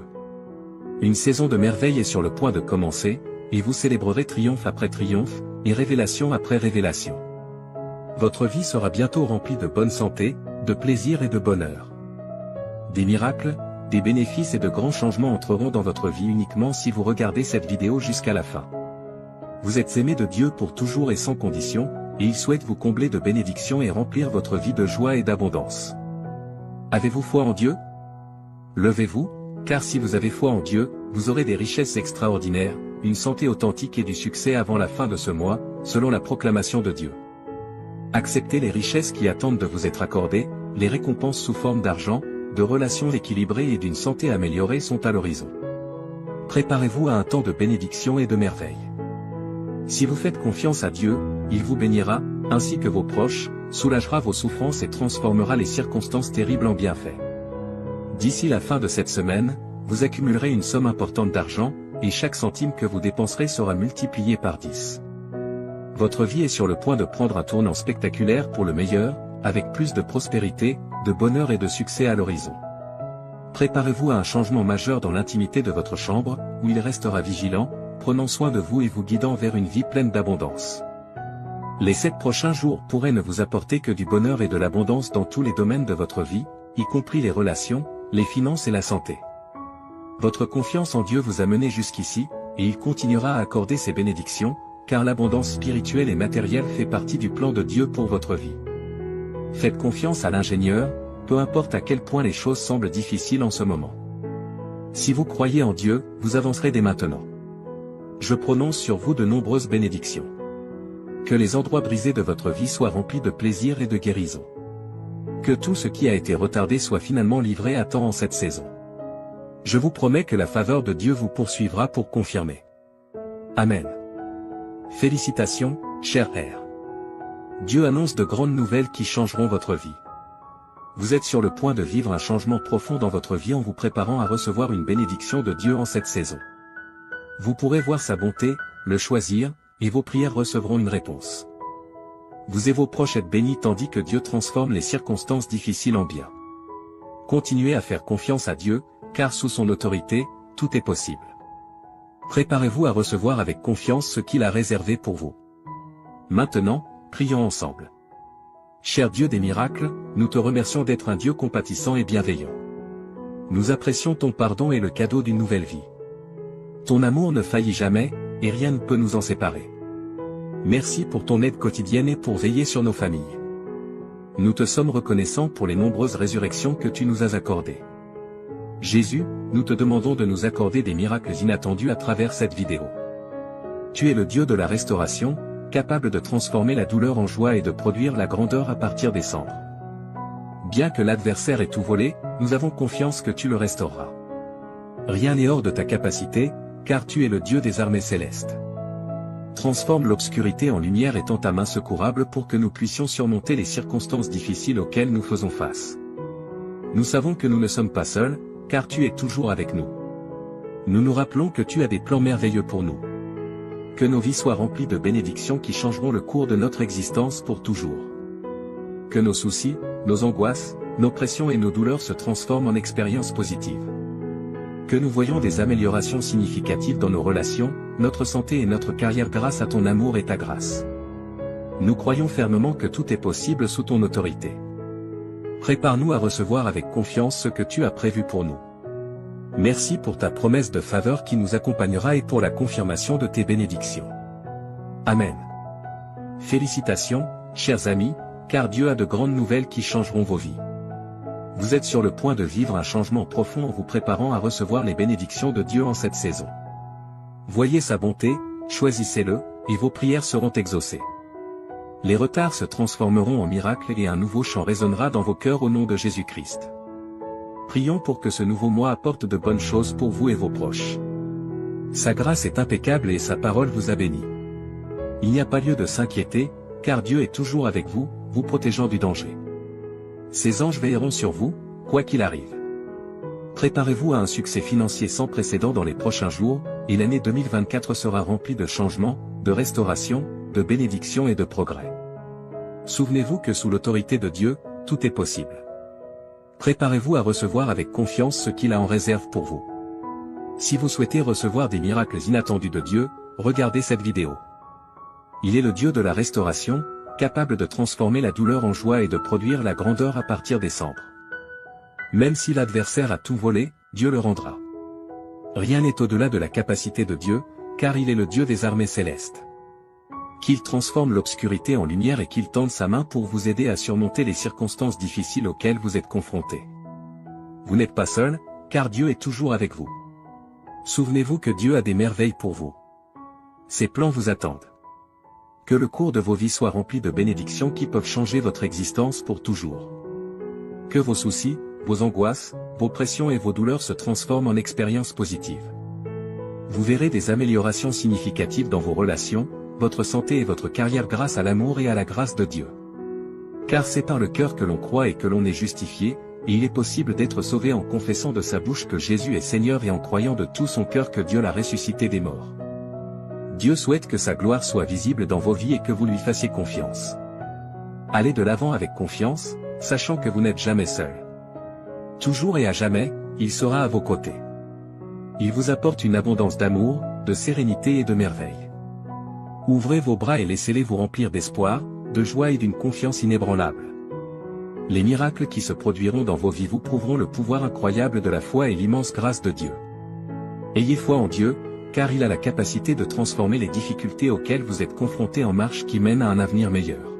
[SPEAKER 1] Une saison de merveilles est sur le point de commencer, et vous célébrerez triomphe après triomphe, et révélation après révélation. Votre vie sera bientôt remplie de bonne santé, de plaisir et de bonheur. Des miracles, des bénéfices et de grands changements entreront dans votre vie uniquement si vous regardez cette vidéo jusqu'à la fin. Vous êtes aimé de Dieu pour toujours et sans condition, et il souhaite vous combler de bénédictions et remplir votre vie de joie et d'abondance. Avez-vous foi en Dieu? Levez-vous, car si vous avez foi en Dieu, vous aurez des richesses extraordinaires, une santé authentique et du succès avant la fin de ce mois, selon la proclamation de Dieu. Acceptez les richesses qui attendent de vous être accordées, les récompenses sous forme d'argent, de relations équilibrées et d'une santé améliorée sont à l'horizon. Préparez-vous à un temps de bénédiction et de merveille. Si vous faites confiance à Dieu, il vous bénira, ainsi que vos proches, soulagera vos souffrances et transformera les circonstances terribles en bienfaits. D'ici la fin de cette semaine, vous accumulerez une somme importante d'argent, et chaque centime que vous dépenserez sera multiplié par 10. Votre vie est sur le point de prendre un tournant spectaculaire pour le meilleur, avec plus de prospérité, de bonheur et de succès à l'horizon. Préparez-vous à un changement majeur dans l'intimité de votre chambre, où il restera vigilant, prenant soin de vous et vous guidant vers une vie pleine d'abondance. Les 7 prochains jours pourraient ne vous apporter que du bonheur et de l'abondance dans tous les domaines de votre vie, y compris les relations, les finances et la santé. Votre confiance en Dieu vous a mené jusqu'ici, et il continuera à accorder ses bénédictions, car l'abondance spirituelle et matérielle fait partie du plan de Dieu pour votre vie. Faites confiance à l'ingénieur, peu importe à quel point les choses semblent difficiles en ce moment. Si vous croyez en Dieu, vous avancerez dès maintenant. Je prononce sur vous de nombreuses bénédictions. Que les endroits brisés de votre vie soient remplis de plaisir et de guérison. Que tout ce qui a été retardé soit finalement livré à temps en cette saison. Je vous promets que la faveur de Dieu vous poursuivra pour confirmer. Amen. Félicitations, cher R. Dieu annonce de grandes nouvelles qui changeront votre vie. Vous êtes sur le point de vivre un changement profond dans votre vie en vous préparant à recevoir une bénédiction de Dieu en cette saison. Vous pourrez voir sa bonté, le choisir, et vos prières recevront une réponse. Vous et vos proches êtes bénis tandis que Dieu transforme les circonstances difficiles en bien. Continuez à faire confiance à Dieu, car sous son autorité, tout est possible. Préparez-vous à recevoir avec confiance ce qu'il a réservé pour vous. Maintenant, prions ensemble. Cher Dieu des miracles, nous te remercions d'être un Dieu compatissant et bienveillant. Nous apprécions ton pardon et le cadeau d'une nouvelle vie. Ton amour ne faillit jamais, et rien ne peut nous en séparer. Merci pour ton aide quotidienne et pour veiller sur nos familles. Nous te sommes reconnaissants pour les nombreuses résurrections que tu nous as accordées. Jésus, nous te demandons de nous accorder des miracles inattendus à travers cette vidéo. Tu es le Dieu de la restauration, capable de transformer la douleur en joie et de produire la grandeur à partir des cendres. Bien que l'adversaire ait tout volé, nous avons confiance que tu le restaureras. Rien n'est hors de ta capacité, car tu es le Dieu des armées célestes. Transforme l'obscurité en lumière et tends ta main secourable pour que nous puissions surmonter les circonstances difficiles auxquelles nous faisons face. Nous savons que nous ne sommes pas seuls, car tu es toujours avec nous. Nous nous rappelons que tu as des plans merveilleux pour nous. Que nos vies soient remplies de bénédictions qui changeront le cours de notre existence pour toujours. Que nos soucis, nos angoisses, nos pressions et nos douleurs se transforment en expériences positives. Que nous voyons des améliorations significatives dans nos relations, notre santé et notre carrière grâce à ton amour et ta grâce. Nous croyons fermement que tout est possible sous ton autorité. Prépare-nous à recevoir avec confiance ce que tu as prévu pour nous. Merci pour ta promesse de faveur qui nous accompagnera et pour la confirmation de tes bénédictions. Amen. Félicitations, chers amis, car Dieu a de grandes nouvelles qui changeront vos vies. Vous êtes sur le point de vivre un changement profond en vous préparant à recevoir les bénédictions de Dieu en cette saison. Voyez sa bonté, choisissez-le, et vos prières seront exaucées. Les retards se transformeront en miracles et un nouveau chant résonnera dans vos cœurs au nom de Jésus-Christ. Prions pour que ce nouveau mois apporte de bonnes choses pour vous et vos proches. Sa grâce est impeccable et sa parole vous a béni. Il n'y a pas lieu de s'inquiéter, car Dieu est toujours avec vous, vous protégeant du danger. Ses anges veilleront sur vous, quoi qu'il arrive. Préparez-vous à un succès financier sans précédent dans les prochains jours, et l'année 2024 sera remplie de changements, de restauration, de bénédictions et de progrès. Souvenez-vous que sous l'autorité de Dieu, tout est possible. Préparez-vous à recevoir avec confiance ce qu'il a en réserve pour vous. Si vous souhaitez recevoir des miracles inattendus de Dieu, regardez cette vidéo. Il est le Dieu de la restauration, capable de transformer la douleur en joie et de produire la grandeur à partir des cendres. Même si l'adversaire a tout volé, Dieu le rendra. Rien n'est au-delà de la capacité de Dieu, car il est le Dieu des armées célestes. Qu'il transforme l'obscurité en lumière et qu'il tende sa main pour vous aider à surmonter les circonstances difficiles auxquelles vous êtes confrontés. Vous n'êtes pas seul, car Dieu est toujours avec vous. Souvenez-vous que Dieu a des merveilles pour vous. Ses plans vous attendent. Que le cours de vos vies soit rempli de bénédictions qui peuvent changer votre existence pour toujours. Que vos soucis, vos angoisses, vos pressions et vos douleurs se transforment en expériences positives. Vous verrez des améliorations significatives dans vos relations, votre santé et votre carrière grâce à l'amour et à la grâce de Dieu. Car c'est par le cœur que l'on croit et que l'on est justifié, et il est possible d'être sauvé en confessant de sa bouche que Jésus est Seigneur et en croyant de tout son cœur que Dieu l'a ressuscité des morts. Dieu souhaite que sa gloire soit visible dans vos vies et que vous lui fassiez confiance. Allez de l'avant avec confiance, sachant que vous n'êtes jamais seul. Toujours et à jamais, il sera à vos côtés. Il vous apporte une abondance d'amour, de sérénité et de merveille. Ouvrez vos bras et laissez-les vous remplir d'espoir, de joie et d'une confiance inébranlable. Les miracles qui se produiront dans vos vies vous prouveront le pouvoir incroyable de la foi et l'immense grâce de Dieu. Ayez foi en Dieu, car il a la capacité de transformer les difficultés auxquelles vous êtes confrontés en marche qui mènent à un avenir meilleur.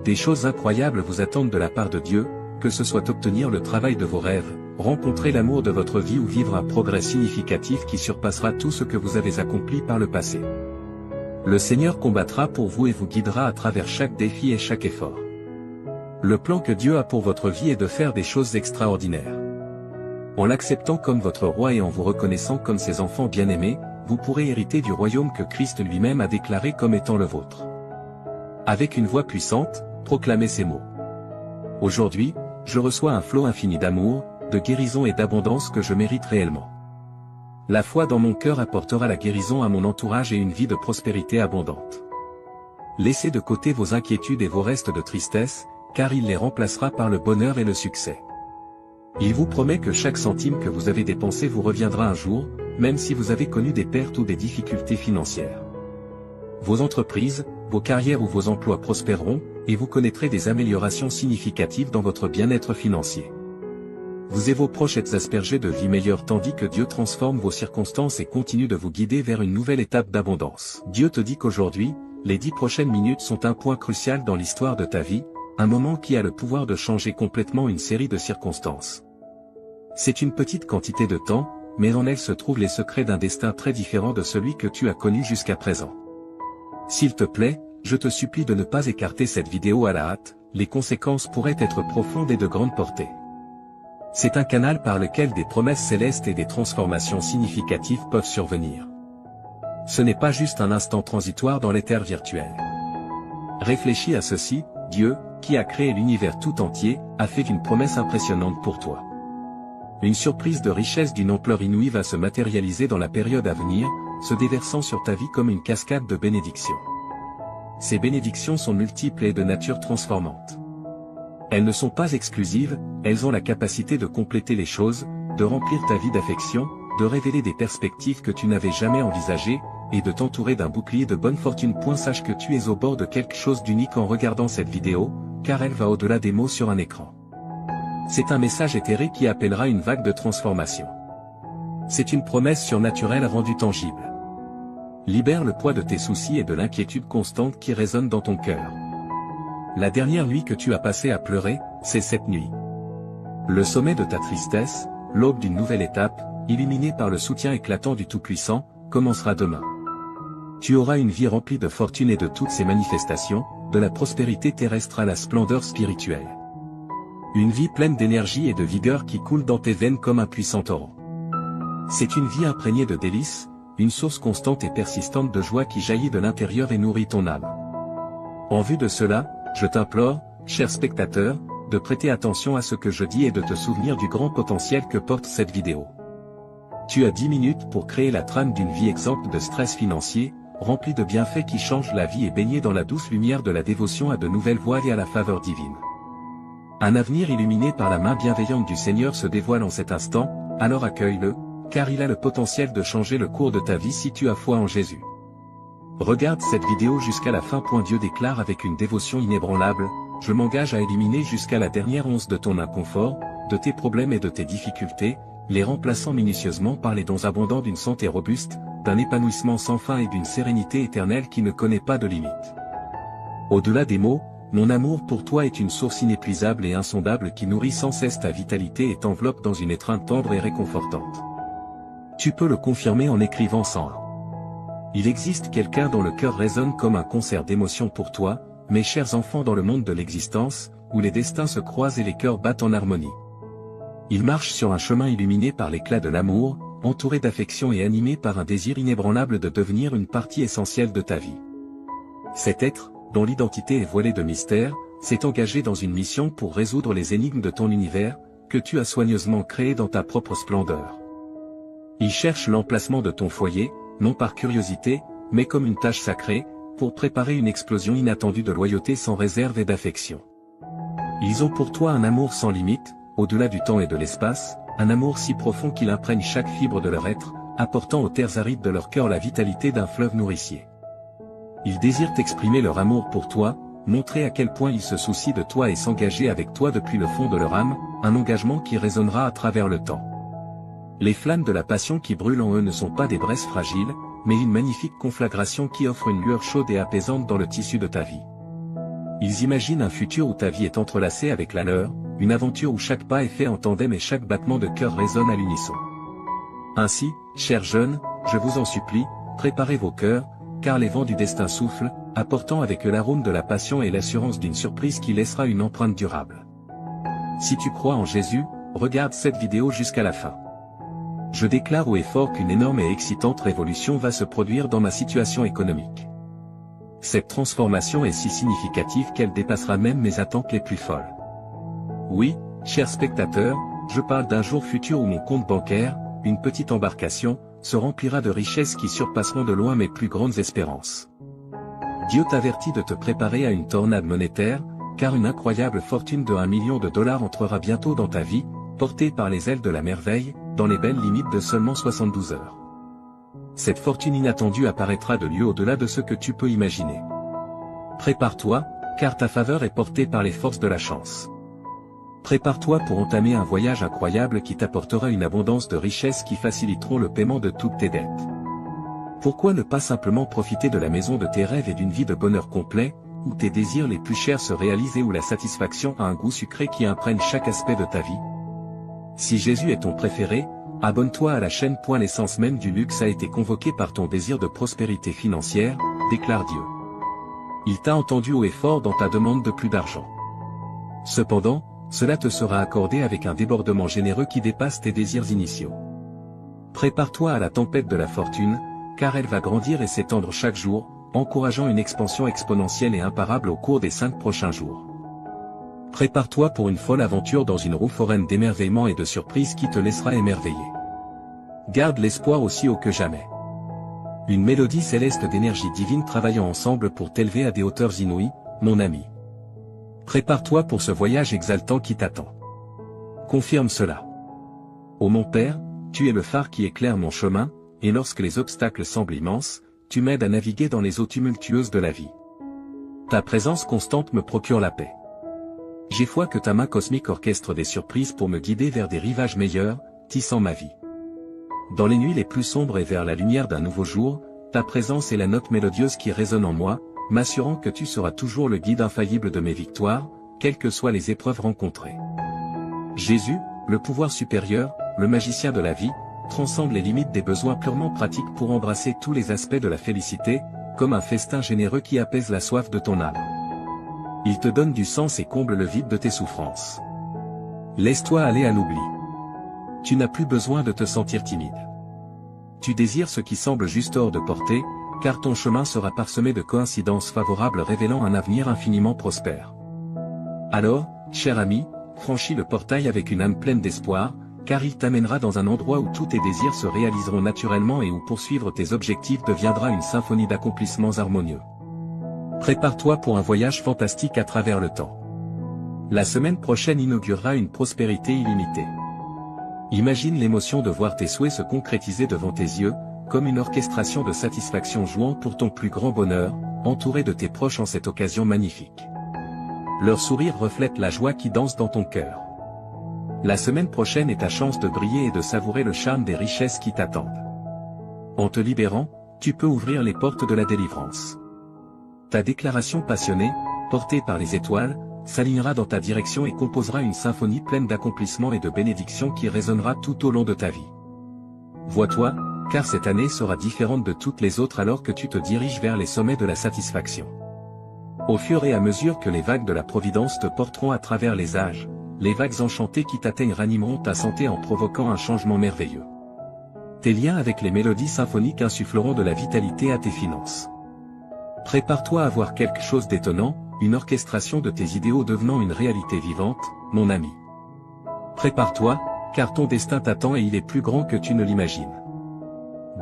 [SPEAKER 1] Des choses incroyables vous attendent de la part de Dieu, que ce soit obtenir le travail de vos rêves, rencontrer l'amour de votre vie ou vivre un progrès significatif qui surpassera tout ce que vous avez accompli par le passé. Le Seigneur combattra pour vous et vous guidera à travers chaque défi et chaque effort. Le plan que Dieu a pour votre vie est de faire des choses extraordinaires. En l'acceptant comme votre roi et en vous reconnaissant comme ses enfants bien-aimés, vous pourrez hériter du royaume que Christ lui-même a déclaré comme étant le vôtre. Avec une voix puissante, proclamez ces mots. Aujourd'hui, je reçois un flot infini d'amour, de guérison et d'abondance que je mérite réellement. La foi dans mon cœur apportera la guérison à mon entourage et une vie de prospérité abondante. Laissez de côté vos inquiétudes et vos restes de tristesse, car il les remplacera par le bonheur et le succès. Il vous promet que chaque centime que vous avez dépensé vous reviendra un jour, même si vous avez connu des pertes ou des difficultés financières. Vos entreprises, vos carrières ou vos emplois prospéreront, et vous connaîtrez des améliorations significatives dans votre bien-être financier. Vous et vos proches êtes aspergés de vie meilleure tandis que Dieu transforme vos circonstances et continue de vous guider vers une nouvelle étape d'abondance. Dieu te dit qu'aujourd'hui, les 10 prochaines minutes sont un point crucial dans l'histoire de ta vie, un moment qui a le pouvoir de changer complètement une série de circonstances. C'est une petite quantité de temps, mais en elle se trouvent les secrets d'un destin très différent de celui que tu as connu jusqu'à présent. S'il te plaît, je te supplie de ne pas écarter cette vidéo à la hâte, les conséquences pourraient être profondes et de grande portée. C'est un canal par lequel des promesses célestes et des transformations significatives peuvent survenir. Ce n'est pas juste un instant transitoire dans l'éther virtuel. Réfléchis à ceci, Dieu, qui a créé l'univers tout entier, a fait une promesse impressionnante pour toi. Une surprise de richesse d'une ampleur inouïe va se matérialiser dans la période à venir, se déversant sur ta vie comme une cascade de bénédictions. Ces bénédictions sont multiples et de nature transformante. Elles ne sont pas exclusives, elles ont la capacité de compléter les choses, de remplir ta vie d'affection, de révéler des perspectives que tu n'avais jamais envisagées, et de t'entourer d'un bouclier de bonne fortune. Sache que tu es au bord de quelque chose d'unique en regardant cette vidéo, car elle va au-delà des mots sur un écran. C'est un message éthéré qui appellera une vague de transformation. C'est une promesse surnaturelle rendue tangible. Libère le poids de tes soucis et de l'inquiétude constante qui résonne dans ton cœur. La dernière nuit que tu as passée à pleurer, c'est cette nuit. Le sommet de ta tristesse, l'aube d'une nouvelle étape, illuminée par le soutien éclatant du Tout-Puissant, commencera demain. Tu auras une vie remplie de fortune et de toutes ses manifestations, de la prospérité terrestre à la splendeur spirituelle. Une vie pleine d'énergie et de vigueur qui coule dans tes veines comme un puissant torrent. C'est une vie imprégnée de délices, une source constante et persistante de joie qui jaillit de l'intérieur et nourrit ton âme. En vue de cela, je t'implore, cher spectateur, de prêter attention à ce que je dis et de te souvenir du grand potentiel que porte cette vidéo. Tu as 10 minutes pour créer la trame d'une vie exempte de stress financier, remplie de bienfaits qui changent la vie et baignée dans la douce lumière de la dévotion à de nouvelles voies et à la faveur divine. Un avenir illuminé par la main bienveillante du Seigneur se dévoile en cet instant, alors accueille-le, car il a le potentiel de changer le cours de ta vie si tu as foi en Jésus. Regarde cette vidéo jusqu'à la fin. Dieu déclare avec une dévotion inébranlable, je m'engage à éliminer jusqu'à la dernière once de ton inconfort, de tes problèmes et de tes difficultés, les remplaçant minutieusement par les dons abondants d'une santé robuste, d'un épanouissement sans fin et d'une sérénité éternelle qui ne connaît pas de limite. Au-delà des mots, mon amour pour toi est une source inépuisable et insondable qui nourrit sans cesse ta vitalité et t'enveloppe dans une étreinte tendre et réconfortante. Tu peux le confirmer en écrivant 101. Il existe quelqu'un dont le cœur résonne comme un concert d'émotions pour toi, mes chers enfants, dans le monde de l'existence, où les destins se croisent et les cœurs battent en harmonie. Il marche sur un chemin illuminé par l'éclat de l'amour, entouré d'affection et animé par un désir inébranlable de devenir une partie essentielle de ta vie. Cet être, dont l'identité est voilée de mystère, s'est engagé dans une mission pour résoudre les énigmes de ton univers, que tu as soigneusement créé dans ta propre splendeur. Il cherche l'emplacement de ton foyer, non par curiosité, mais comme une tâche sacrée, pour préparer une explosion inattendue de loyauté sans réserve et d'affection. Ils ont pour toi un amour sans limite, au-delà du temps et de l'espace, un amour si profond qu'il imprègne chaque fibre de leur être, apportant aux terres arides de leur cœur la vitalité d'un fleuve nourricier. Ils désirent exprimer leur amour pour toi, montrer à quel point ils se soucient de toi et s'engager avec toi depuis le fond de leur âme, un engagement qui résonnera à travers le temps. Les flammes de la passion qui brûlent en eux ne sont pas des braises fragiles, mais une magnifique conflagration qui offre une lueur chaude et apaisante dans le tissu de ta vie. Ils imaginent un futur où ta vie est entrelacée avec la leur, une aventure où chaque pas est fait en tandem et chaque battement de cœur résonne à l'unisson. Ainsi, chers jeunes, je vous en supplie, préparez vos cœurs, car les vents du destin soufflent, apportant avec eux l'arôme de la passion et l'assurance d'une surprise qui laissera une empreinte durable. Si tu crois en Jésus, regarde cette vidéo jusqu'à la fin. Je déclare haut et fort qu'une énorme et excitante révolution va se produire dans ma situation économique. Cette transformation est si significative qu'elle dépassera même mes attentes les plus folles. Oui, chers spectateurs, je parle d'un jour futur où mon compte bancaire, une petite embarcation, se remplira de richesses qui surpasseront de loin mes plus grandes espérances. Dieu t'avertit de te préparer à une tornade monétaire, car une incroyable fortune de $1 million entrera bientôt dans ta vie, portée par les ailes de la merveille, dans les belles limites de seulement 72 heures. Cette fortune inattendue apparaîtra de lieu au-delà de ce que tu peux imaginer. Prépare-toi, car ta faveur est portée par les forces de la chance. Prépare-toi pour entamer un voyage incroyable qui t'apportera une abondance de richesses qui faciliteront le paiement de toutes tes dettes. Pourquoi ne pas simplement profiter de la maison de tes rêves et d'une vie de bonheur complet, où tes désirs les plus chers se réalisent et où la satisfaction a un goût sucré qui imprègne chaque aspect de ta vie? Si Jésus est ton préféré, abonne-toi à la chaîne. L'essence même du luxe a été convoquée par ton désir de prospérité financière, déclare Dieu. Il t'a entendu haut et fort dans ta demande de plus d'argent. Cependant, cela te sera accordé avec un débordement généreux qui dépasse tes désirs initiaux. Prépare-toi à la tempête de la fortune, car elle va grandir et s'étendre chaque jour, encourageant une expansion exponentielle et imparable au cours des 5 prochains jours. Prépare-toi pour une folle aventure dans une roue foraine d'émerveillement et de surprise qui te laissera émerveiller. Garde l'espoir aussi haut que jamais. Une mélodie céleste d'énergie divine travaillant ensemble pour t'élever à des hauteurs inouïes, mon ami. Prépare-toi pour ce voyage exaltant qui t'attend. Confirme cela. Ô mon Père, tu es le phare qui éclaire mon chemin, et lorsque les obstacles semblent immenses, tu m'aides à naviguer dans les eaux tumultueuses de la vie. Ta présence constante me procure la paix. J'ai foi que ta main cosmique orchestre des surprises pour me guider vers des rivages meilleurs, tissant ma vie. Dans les nuits les plus sombres et vers la lumière d'un nouveau jour, ta présence est la note mélodieuse qui résonne en moi, m'assurant que tu seras toujours le guide infaillible de mes victoires, quelles que soient les épreuves rencontrées. Jésus, le pouvoir supérieur, le magicien de la vie, transcende les limites des besoins purement pratiques pour embrasser tous les aspects de la félicité, comme un festin généreux qui apaise la soif de ton âme. Il te donne du sens et comble le vide de tes souffrances. Laisse-toi aller à l'oubli. Tu n'as plus besoin de te sentir timide. Tu désires ce qui semble juste hors de portée, car ton chemin sera parsemé de coïncidences favorables révélant un avenir infiniment prospère. Alors, cher ami, franchis le portail avec une âme pleine d'espoir, car il t'amènera dans un endroit où tous tes désirs se réaliseront naturellement et où poursuivre tes objectifs deviendra une symphonie d'accomplissements harmonieux. Prépare-toi pour un voyage fantastique à travers le temps. La semaine prochaine inaugurera une prospérité illimitée. Imagine l'émotion de voir tes souhaits se concrétiser devant tes yeux, comme une orchestration de satisfaction jouant pour ton plus grand bonheur, entouré de tes proches en cette occasion magnifique. Leur sourire reflète la joie qui danse dans ton cœur. La semaine prochaine est ta chance de briller et de savourer le charme des richesses qui t'attendent. En te libérant, tu peux ouvrir les portes de la délivrance. Ta déclaration passionnée, portée par les étoiles, s'alignera dans ta direction et composera une symphonie pleine d'accomplissements et de bénédictions qui résonnera tout au long de ta vie. Vois-toi, car cette année sera différente de toutes les autres alors que tu te diriges vers les sommets de la satisfaction. Au fur et à mesure que les vagues de la Providence te porteront à travers les âges, les vagues enchantées qui t'atteignent ranimeront ta santé en provoquant un changement merveilleux. Tes liens avec les mélodies symphoniques insuffleront de la vitalité à tes finances. Prépare-toi à voir quelque chose d'étonnant, une orchestration de tes idéaux devenant une réalité vivante, mon ami. Prépare-toi, car ton destin t'attend et il est plus grand que tu ne l'imagines.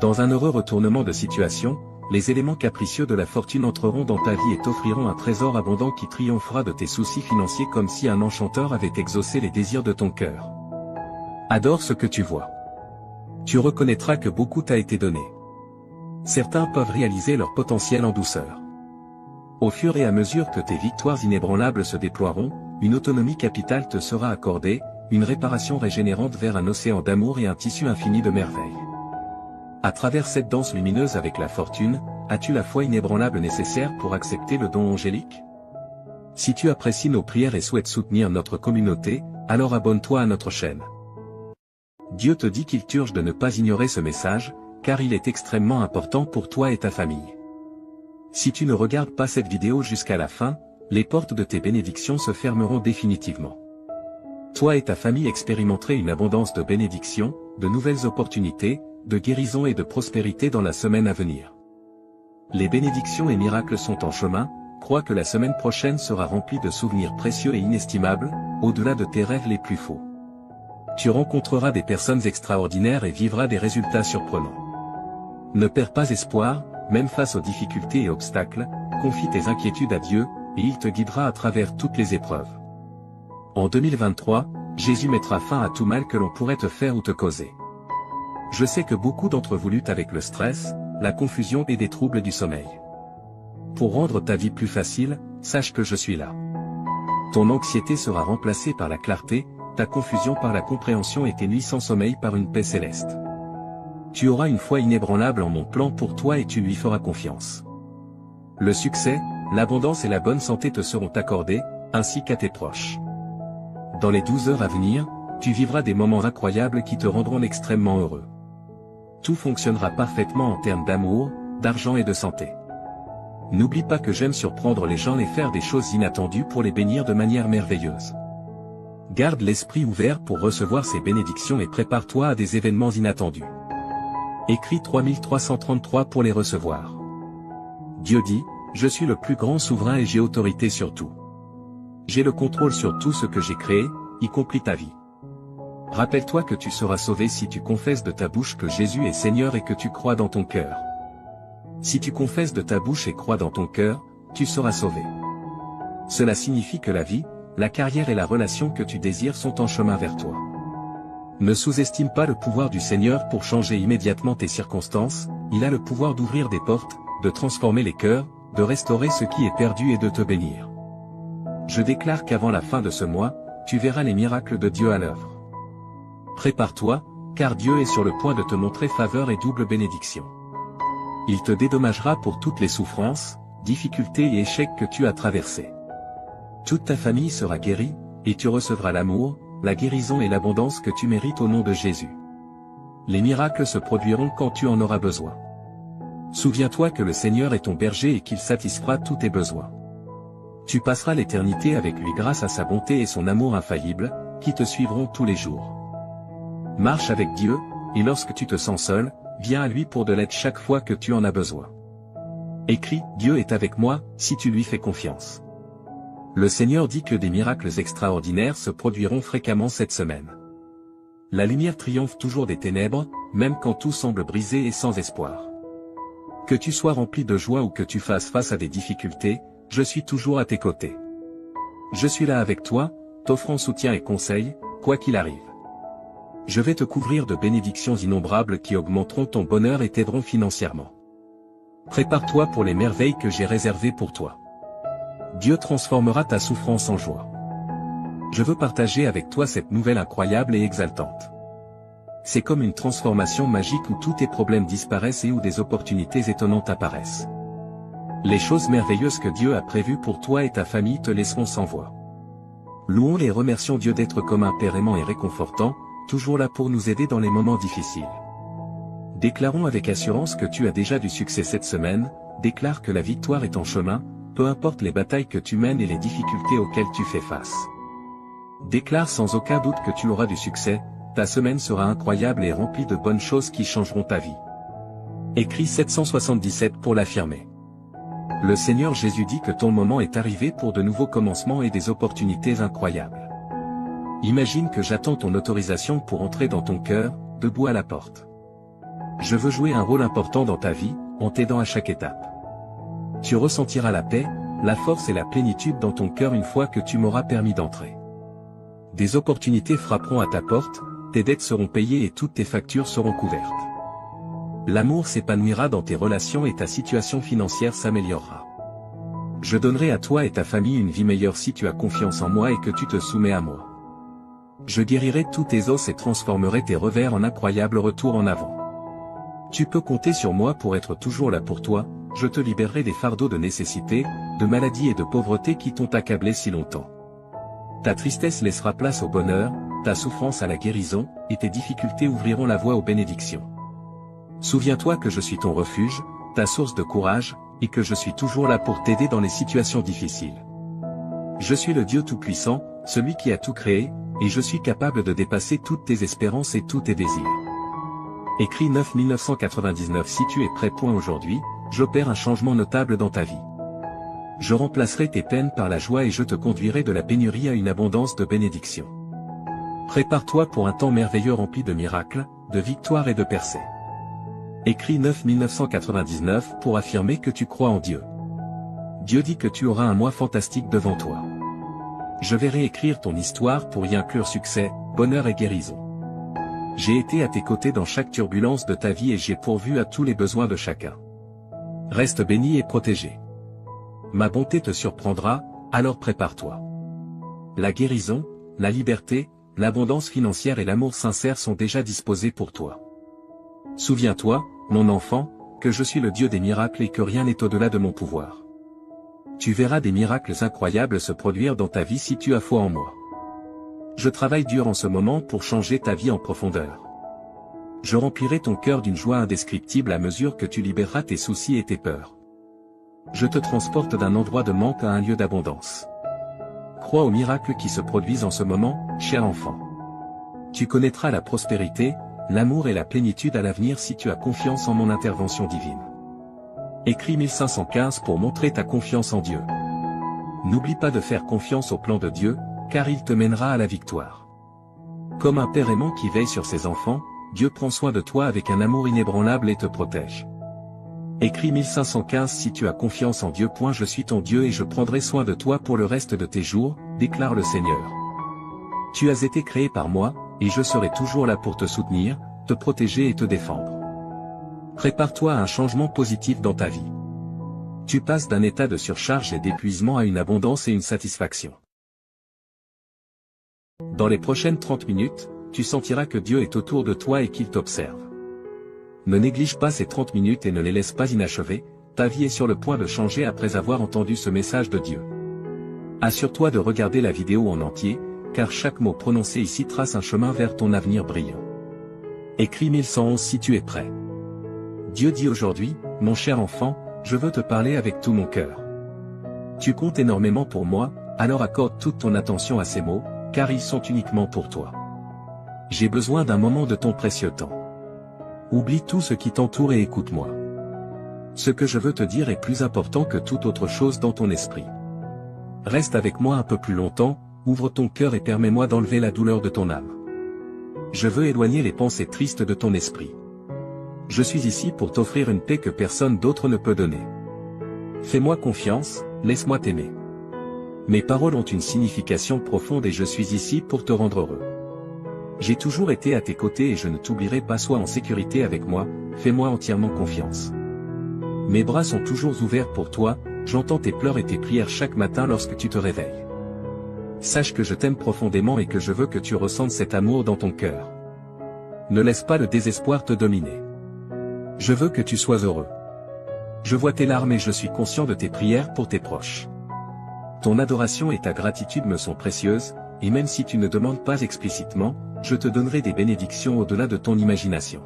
[SPEAKER 1] Dans un heureux retournement de situation, les éléments capricieux de la fortune entreront dans ta vie et t'offriront un trésor abondant qui triomphera de tes soucis financiers comme si un enchanteur avait exaucé les désirs de ton cœur. Adore ce que tu vois. Tu reconnaîtras que beaucoup t'a été donné. Certains peuvent réaliser leur potentiel en douceur. Au fur et à mesure que tes victoires inébranlables se déploieront, une autonomie capitale te sera accordée, une réparation régénérante vers un océan d'amour et un tissu infini de merveilles. À travers cette danse lumineuse avec la fortune, as-tu la foi inébranlable nécessaire pour accepter le don angélique? Si tu apprécies nos prières et souhaites soutenir notre communauté, alors abonne-toi à notre chaîne. Dieu te dit qu'il t'urge de ne pas ignorer ce message, car il est extrêmement important pour toi et ta famille. Si tu ne regardes pas cette vidéo jusqu'à la fin, les portes de tes bénédictions se fermeront définitivement. Toi et ta famille expérimenterez une abondance de bénédictions, de nouvelles opportunités, de guérison et de prospérité dans la semaine à venir. Les bénédictions et miracles sont en chemin, crois que la semaine prochaine sera remplie de souvenirs précieux et inestimables, au-delà de tes rêves les plus faux. Tu rencontreras des personnes extraordinaires et vivras des résultats surprenants. Ne perds pas espoir, même face aux difficultés et obstacles, confie tes inquiétudes à Dieu, et il te guidera à travers toutes les épreuves. En 2023, Jésus mettra fin à tout mal que l'on pourrait te faire ou te causer. Je sais que beaucoup d'entre vous luttent avec le stress, la confusion et des troubles du sommeil. Pour rendre ta vie plus facile, sache que je suis là. Ton anxiété sera remplacée par la clarté, ta confusion par la compréhension et tes nuits sans sommeil par une paix céleste. Tu auras une foi inébranlable en mon plan pour toi et tu lui feras confiance. Le succès, l'abondance et la bonne santé te seront accordés, ainsi qu'à tes proches. Dans les 12 heures à venir, tu vivras des moments incroyables qui te rendront extrêmement heureux. Tout fonctionnera parfaitement en termes d'amour, d'argent et de santé. N'oublie pas que j'aime surprendre les gens et faire des choses inattendues pour les bénir de manière merveilleuse. Garde l'esprit ouvert pour recevoir ces bénédictions et prépare-toi à des événements inattendus. Écris 3333 pour les recevoir. Dieu dit, je suis le plus grand souverain et j'ai autorité sur tout. J'ai le contrôle sur tout ce que j'ai créé, y compris ta vie. Rappelle-toi que tu seras sauvé si tu confesses de ta bouche que Jésus est Seigneur et que tu crois dans ton cœur. Si tu confesses de ta bouche et crois dans ton cœur, tu seras sauvé. Cela signifie que la vie, la carrière et la relation que tu désires sont en chemin vers toi. Ne sous-estime pas le pouvoir du Seigneur pour changer immédiatement tes circonstances, il a le pouvoir d'ouvrir des portes, de transformer les cœurs, de restaurer ce qui est perdu et de te bénir. Je déclare qu'avant la fin de ce mois, tu verras les miracles de Dieu à l'œuvre. Prépare-toi, car Dieu est sur le point de te montrer faveur et double bénédiction. Il te dédommagera pour toutes les souffrances, difficultés et échecs que tu as traversés. Toute ta famille sera guérie, et tu recevras l'amour, la guérison et l'abondance que tu mérites au nom de Jésus. Les miracles se produiront quand tu en auras besoin. Souviens-toi que le Seigneur est ton berger et qu'il satisfera tous tes besoins. Tu passeras l'éternité avec lui grâce à sa bonté et son amour infaillible, qui te suivront tous les jours. Marche avec Dieu, et lorsque tu te sens seul, viens à lui pour de l'aide chaque fois que tu en as besoin. Écris, Dieu est avec moi, si tu lui fais confiance. Le Seigneur dit que des miracles extraordinaires se produiront fréquemment cette semaine. La lumière triomphe toujours des ténèbres, même quand tout semble brisé et sans espoir. Que tu sois rempli de joie ou que tu fasses face à des difficultés, je suis toujours à tes côtés. Je suis là avec toi, t'offrant soutien et conseil, quoi qu'il arrive. Je vais te couvrir de bénédictions innombrables qui augmenteront ton bonheur et t'aideront financièrement. Prépare-toi pour les merveilles que j'ai réservées pour toi. Dieu transformera ta souffrance en joie. Je veux partager avec toi cette nouvelle incroyable et exaltante. C'est comme une transformation magique où tous tes problèmes disparaissent et où des opportunités étonnantes apparaissent. Les choses merveilleuses que Dieu a prévues pour toi et ta famille te laisseront sans voix. Louons et remercions Dieu d'être comme un Père aimant et réconfortant, toujours là pour nous aider dans les moments difficiles. Déclarons avec assurance que tu as déjà du succès cette semaine, déclare que la victoire est en chemin, peu importe les batailles que tu mènes et les difficultés auxquelles tu fais face. Déclare sans aucun doute que tu auras du succès, ta semaine sera incroyable et remplie de bonnes choses qui changeront ta vie. Écris 777 pour l'affirmer. Le Seigneur Jésus dit que ton moment est arrivé pour de nouveaux commencements et des opportunités incroyables. Imagine que j'attends ton autorisation pour entrer dans ton cœur, debout à la porte. Je veux jouer un rôle important dans ta vie, en t'aidant à chaque étape. Tu ressentiras la paix, la force et la plénitude dans ton cœur une fois que tu m'auras permis d'entrer. Des opportunités frapperont à ta porte, tes dettes seront payées et toutes tes factures seront couvertes. L'amour s'épanouira dans tes relations et ta situation financière s'améliorera. Je donnerai à toi et ta famille une vie meilleure si tu as confiance en moi et que tu te soumets à moi. Je guérirai tous tes os et transformerai tes revers en incroyables retours en avant. Tu peux compter sur moi pour être toujours là pour toi, je te libérerai des fardeaux de nécessité, de maladie et de pauvreté qui t'ont accablé si longtemps. Ta tristesse laissera place au bonheur, ta souffrance à la guérison, et tes difficultés ouvriront la voie aux bénédictions. Souviens-toi que je suis ton refuge, ta source de courage, et que je suis toujours là pour t'aider dans les situations difficiles. Je suis le Dieu Tout-Puissant, celui qui a tout créé, et je suis capable de dépasser toutes tes espérances et tous tes désirs. Écrit 9-1999. Si tu es prêt. Aujourd'hui, j'opère un changement notable dans ta vie. Je remplacerai tes peines par la joie et je te conduirai de la pénurie à une abondance de bénédictions. Prépare-toi pour un temps merveilleux rempli de miracles, de victoires et de percées. Écrit 9-1999 pour affirmer que tu crois en Dieu. Dieu dit que tu auras un mois fantastique devant toi. Je vais réécrire ton histoire pour y inclure succès, bonheur et guérison. J'ai été à tes côtés dans chaque turbulence de ta vie et j'ai pourvu à tous les besoins de chacun. Reste béni et protégé. Ma bonté te surprendra, alors prépare-toi. La guérison, la liberté, l'abondance financière et l'amour sincère sont déjà disposés pour toi. Souviens-toi, mon enfant, que je suis le Dieu des miracles et que rien n'est au-delà de mon pouvoir. Tu verras des miracles incroyables se produire dans ta vie si tu as foi en moi. Je travaille dur en ce moment pour changer ta vie en profondeur. Je remplirai ton cœur d'une joie indescriptible à mesure que tu libéreras tes soucis et tes peurs. Je te transporte d'un endroit de manque à un lieu d'abondance. Crois aux miracles qui se produisent en ce moment, cher enfant. Tu connaîtras la prospérité, l'amour et la plénitude à l'avenir si tu as confiance en mon intervention divine. Écrit 1515 pour montrer ta confiance en Dieu. N'oublie pas de faire confiance au plan de Dieu, car il te mènera à la victoire. Comme un père aimant qui veille sur ses enfants, Dieu prend soin de toi avec un amour inébranlable et te protège. Écrit 1515 Si tu as confiance en Dieu. Je suis ton Dieu et je prendrai soin de toi pour le reste de tes jours, déclare le Seigneur. Tu as été créé par moi, et je serai toujours là pour te soutenir, te protéger et te défendre. Prépare-toi à un changement positif dans ta vie. Tu passes d'un état de surcharge et d'épuisement à une abondance et une satisfaction. Dans les prochaines 30 minutes, tu sentiras que Dieu est autour de toi et qu'il t'observe. Ne néglige pas ces 30 minutes et ne les laisse pas inachevées, ta vie est sur le point de changer après avoir entendu ce message de Dieu. Assure-toi de regarder la vidéo en entier, car chaque mot prononcé ici trace un chemin vers ton avenir brillant. Écrit 1111 Si tu es prêt. Dieu dit aujourd'hui, mon cher enfant, je veux te parler avec tout mon cœur. Tu comptes énormément pour moi, alors accorde toute ton attention à ces mots, car ils sont uniquement pour toi. J'ai besoin d'un moment de ton précieux temps. Oublie tout ce qui t'entoure et écoute-moi. Ce que je veux te dire est plus important que toute autre chose dans ton esprit. Reste avec moi un peu plus longtemps, ouvre ton cœur et permets-moi d'enlever la douleur de ton âme. Je veux éloigner les pensées tristes de ton esprit. Je suis ici pour t'offrir une paix que personne d'autre ne peut donner. Fais-moi confiance, laisse-moi t'aimer. Mes paroles ont une signification profonde et je suis ici pour te rendre heureux. J'ai toujours été à tes côtés et je ne t'oublierai pas. Sois en sécurité avec moi, fais-moi entièrement confiance. Mes bras sont toujours ouverts pour toi, j'entends tes pleurs et tes prières chaque matin lorsque tu te réveilles. Sache que je t'aime profondément et que je veux que tu ressentes cet amour dans ton cœur. Ne laisse pas le désespoir te dominer. Je veux que tu sois heureux. Je vois tes larmes et je suis conscient de tes prières pour tes proches. Ton adoration et ta gratitude me sont précieuses, et même si tu ne demandes pas explicitement, je te donnerai des bénédictions au-delà de ton imagination.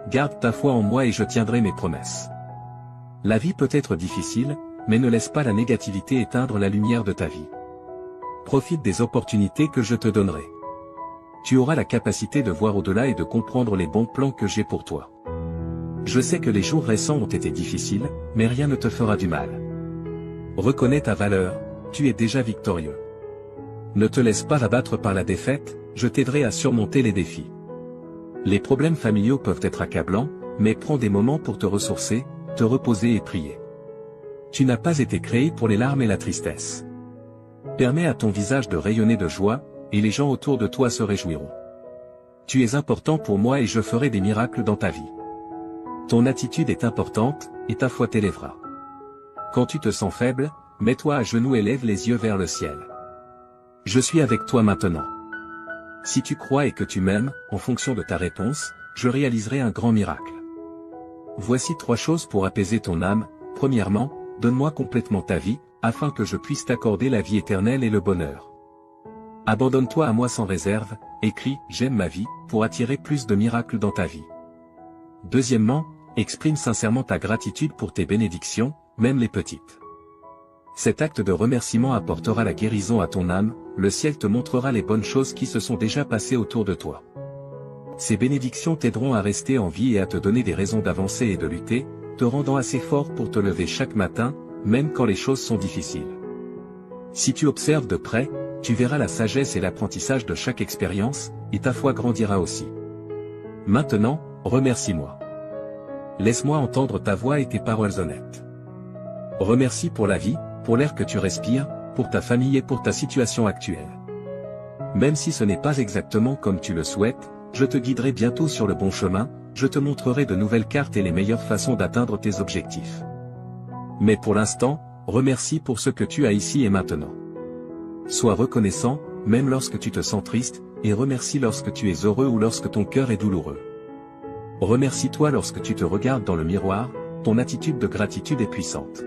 [SPEAKER 1] Garde ta foi en moi et je tiendrai mes promesses. La vie peut être difficile, mais ne laisse pas la négativité éteindre la lumière de ta vie. Profite des opportunités que je te donnerai. Tu auras la capacité de voir au-delà et de comprendre les bons plans que j'ai pour toi. Je sais que les jours récents ont été difficiles, mais rien ne te fera du mal. Reconnais ta valeur, tu es déjà victorieux. Ne te laisse pas abattre par la défaite, je t'aiderai à surmonter les défis. Les problèmes familiaux peuvent être accablants, mais prends des moments pour te ressourcer, te reposer et prier. Tu n'as pas été créé pour les larmes et la tristesse. Permets à ton visage de rayonner de joie, et les gens autour de toi se réjouiront. Tu es important pour moi et je ferai des miracles dans ta vie. Ton attitude est importante, et ta foi t'élèvera. Quand tu te sens faible, mets-toi à genoux et lève les yeux vers le ciel. Je suis avec toi maintenant. Si tu crois et que tu m'aimes, en fonction de ta réponse, je réaliserai un grand miracle. Voici 3 choses pour apaiser ton âme. Premièrement, donne-moi complètement ta vie, afin que je puisse t'accorder la vie éternelle et le bonheur. Abandonne-toi à moi sans réserve, écris « J'aime ma vie » pour attirer plus de miracles dans ta vie. Deuxièmement, exprime sincèrement ta gratitude pour tes bénédictions, même les petites. Cet acte de remerciement apportera la guérison à ton âme, le ciel te montrera les bonnes choses qui se sont déjà passées autour de toi. Ces bénédictions t'aideront à rester en vie et à te donner des raisons d'avancer et de lutter, te rendant assez fort pour te lever chaque matin, même quand les choses sont difficiles. Si tu observes de près, tu verras la sagesse et l'apprentissage de chaque expérience, et ta foi grandira aussi. Maintenant, remercie-moi. Laisse-moi entendre ta voix et tes paroles honnêtes. Remercie pour la vie, pour l'air que tu respires, pour ta famille et pour ta situation actuelle. Même si ce n'est pas exactement comme tu le souhaites, je te guiderai bientôt sur le bon chemin, je te montrerai de nouvelles cartes et les meilleures façons d'atteindre tes objectifs. Mais pour l'instant, remercie pour ce que tu as ici et maintenant. Sois reconnaissant, même lorsque tu te sens triste, et remercie lorsque tu es heureux ou lorsque ton cœur est douloureux. Remercie-toi lorsque tu te regardes dans le miroir, ton attitude de gratitude est puissante.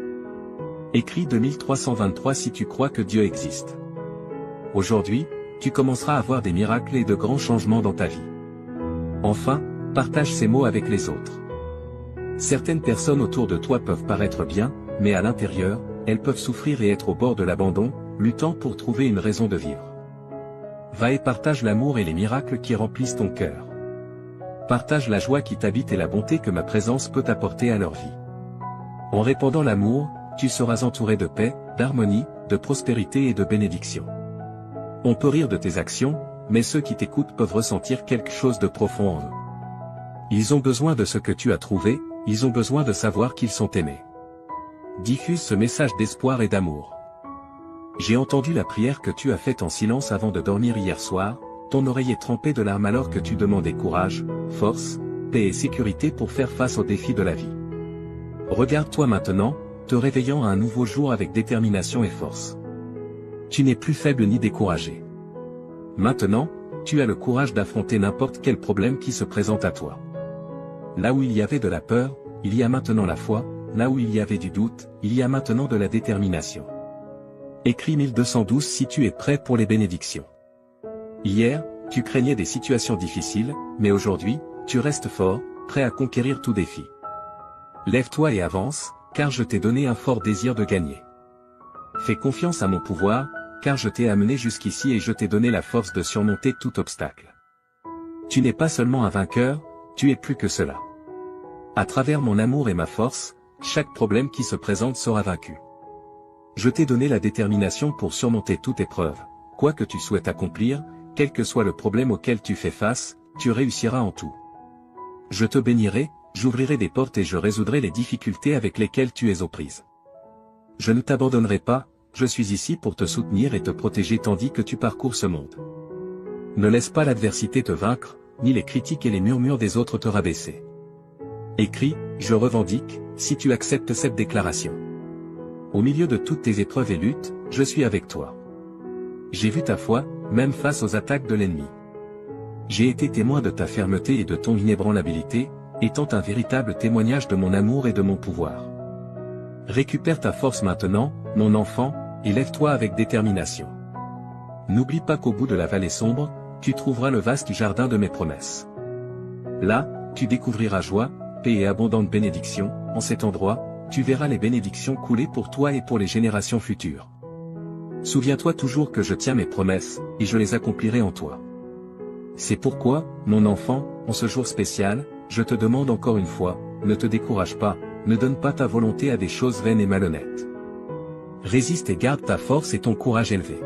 [SPEAKER 1] Écris 2323 si tu crois que Dieu existe. Aujourd'hui, tu commenceras à voir des miracles et de grands changements dans ta vie. Enfin, partage ces mots avec les autres. Certaines personnes autour de toi peuvent paraître bien, mais à l'intérieur, elles peuvent souffrir et être au bord de l'abandon, luttant pour trouver une raison de vivre. Va et partage l'amour et les miracles qui remplissent ton cœur. Partage la joie qui t'habite et la bonté que ma présence peut apporter à leur vie. En répandant l'amour, tu seras entouré de paix, d'harmonie, de prospérité et de bénédiction. On peut rire de tes actions, mais ceux qui t'écoutent peuvent ressentir quelque chose de profond en eux. Ils ont besoin de ce que tu as trouvé, ils ont besoin de savoir qu'ils sont aimés. Diffuse ce message d'espoir et d'amour. J'ai entendu la prière que tu as faite en silence avant de dormir hier soir, ton oreille est trempée de larmes alors que tu demandais courage, force, paix et sécurité pour faire face aux défis de la vie. Regarde-toi maintenant, te réveillant à un nouveau jour avec détermination et force. Tu n'es plus faible ni découragé. Maintenant, tu as le courage d'affronter n'importe quel problème qui se présente à toi. Là où il y avait de la peur, il y a maintenant la foi, là où il y avait du doute, il y a maintenant de la détermination. Écris 1212 si tu es prêt pour les bénédictions. Hier, tu craignais des situations difficiles, mais aujourd'hui, tu restes fort, prêt à conquérir tout défi. Lève-toi et avance, car je t'ai donné un fort désir de gagner. Fais confiance à mon pouvoir, car je t'ai amené jusqu'ici et je t'ai donné la force de surmonter tout obstacle. Tu n'es pas seulement un vainqueur, tu es plus que cela. À travers mon amour et ma force, chaque problème qui se présente sera vaincu. Je t'ai donné la détermination pour surmonter toute épreuve, quoi que tu souhaites accomplir, quel que soit le problème auquel tu fais face, tu réussiras en tout. Je te bénirai, j'ouvrirai des portes et je résoudrai les difficultés avec lesquelles tu es aux prises. Je ne t'abandonnerai pas, je suis ici pour te soutenir et te protéger tandis que tu parcours ce monde. Ne laisse pas l'adversité te vaincre, ni les critiques et les murmures des autres te rabaisser. Écris, je revendique, si tu acceptes cette déclaration. Au milieu de toutes tes épreuves et luttes, je suis avec toi. J'ai vu ta foi, même face aux attaques de l'ennemi. J'ai été témoin de ta fermeté et de ton inébranlabilité, étant un véritable témoignage de mon amour et de mon pouvoir. Récupère ta force maintenant, mon enfant, et lève-toi avec détermination. N'oublie pas qu'au bout de la vallée sombre, tu trouveras le vaste jardin de mes promesses. Là, tu découvriras joie, paix et abondante bénédiction, en cet endroit, tu verras les bénédictions couler pour toi et pour les générations futures. Souviens-toi toujours que je tiens mes promesses, et je les accomplirai en toi. C'est pourquoi, mon enfant, en ce jour spécial, je te demande encore une fois, ne te décourage pas, ne donne pas ta volonté à des choses vaines et malhonnêtes. Résiste et garde ta force et ton courage élevé.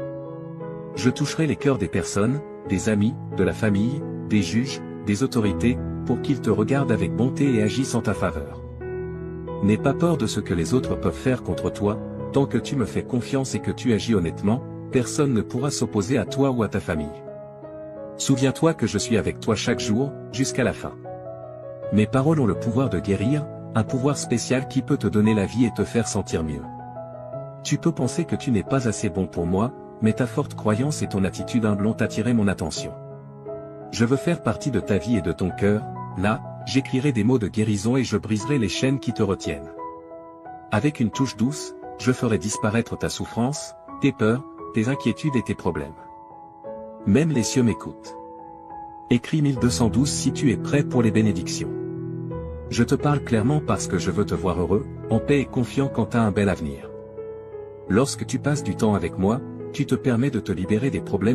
[SPEAKER 1] Je toucherai les cœurs des personnes, des amis, de la famille, des juges, des autorités, pour qu'ils te regardent avec bonté et agissent en ta faveur. N'aie pas peur de ce que les autres peuvent faire contre toi, tant que tu me fais confiance et que tu agis honnêtement, personne ne pourra s'opposer à toi ou à ta famille. Souviens-toi que je suis avec toi chaque jour, jusqu'à la fin. Mes paroles ont le pouvoir de guérir, un pouvoir spécial qui peut te donner la vie et te faire sentir mieux. Tu peux penser que tu n'es pas assez bon pour moi, mais ta forte croyance et ton attitude humble ont attiré mon attention. Je veux faire partie de ta vie et de ton cœur, là, J'écrirai des mots de guérison et je briserai les chaînes qui te retiennent. Avec une touche douce, je ferai disparaître ta souffrance, tes peurs, tes inquiétudes et tes problèmes. Même les cieux m'écoutent. Écris 1212 si tu es prêt pour les bénédictions. Je te parle clairement parce que je veux te voir heureux, en paix et confiant quant à un bel avenir. Lorsque tu passes du temps avec moi, tu te permets de te libérer des problèmes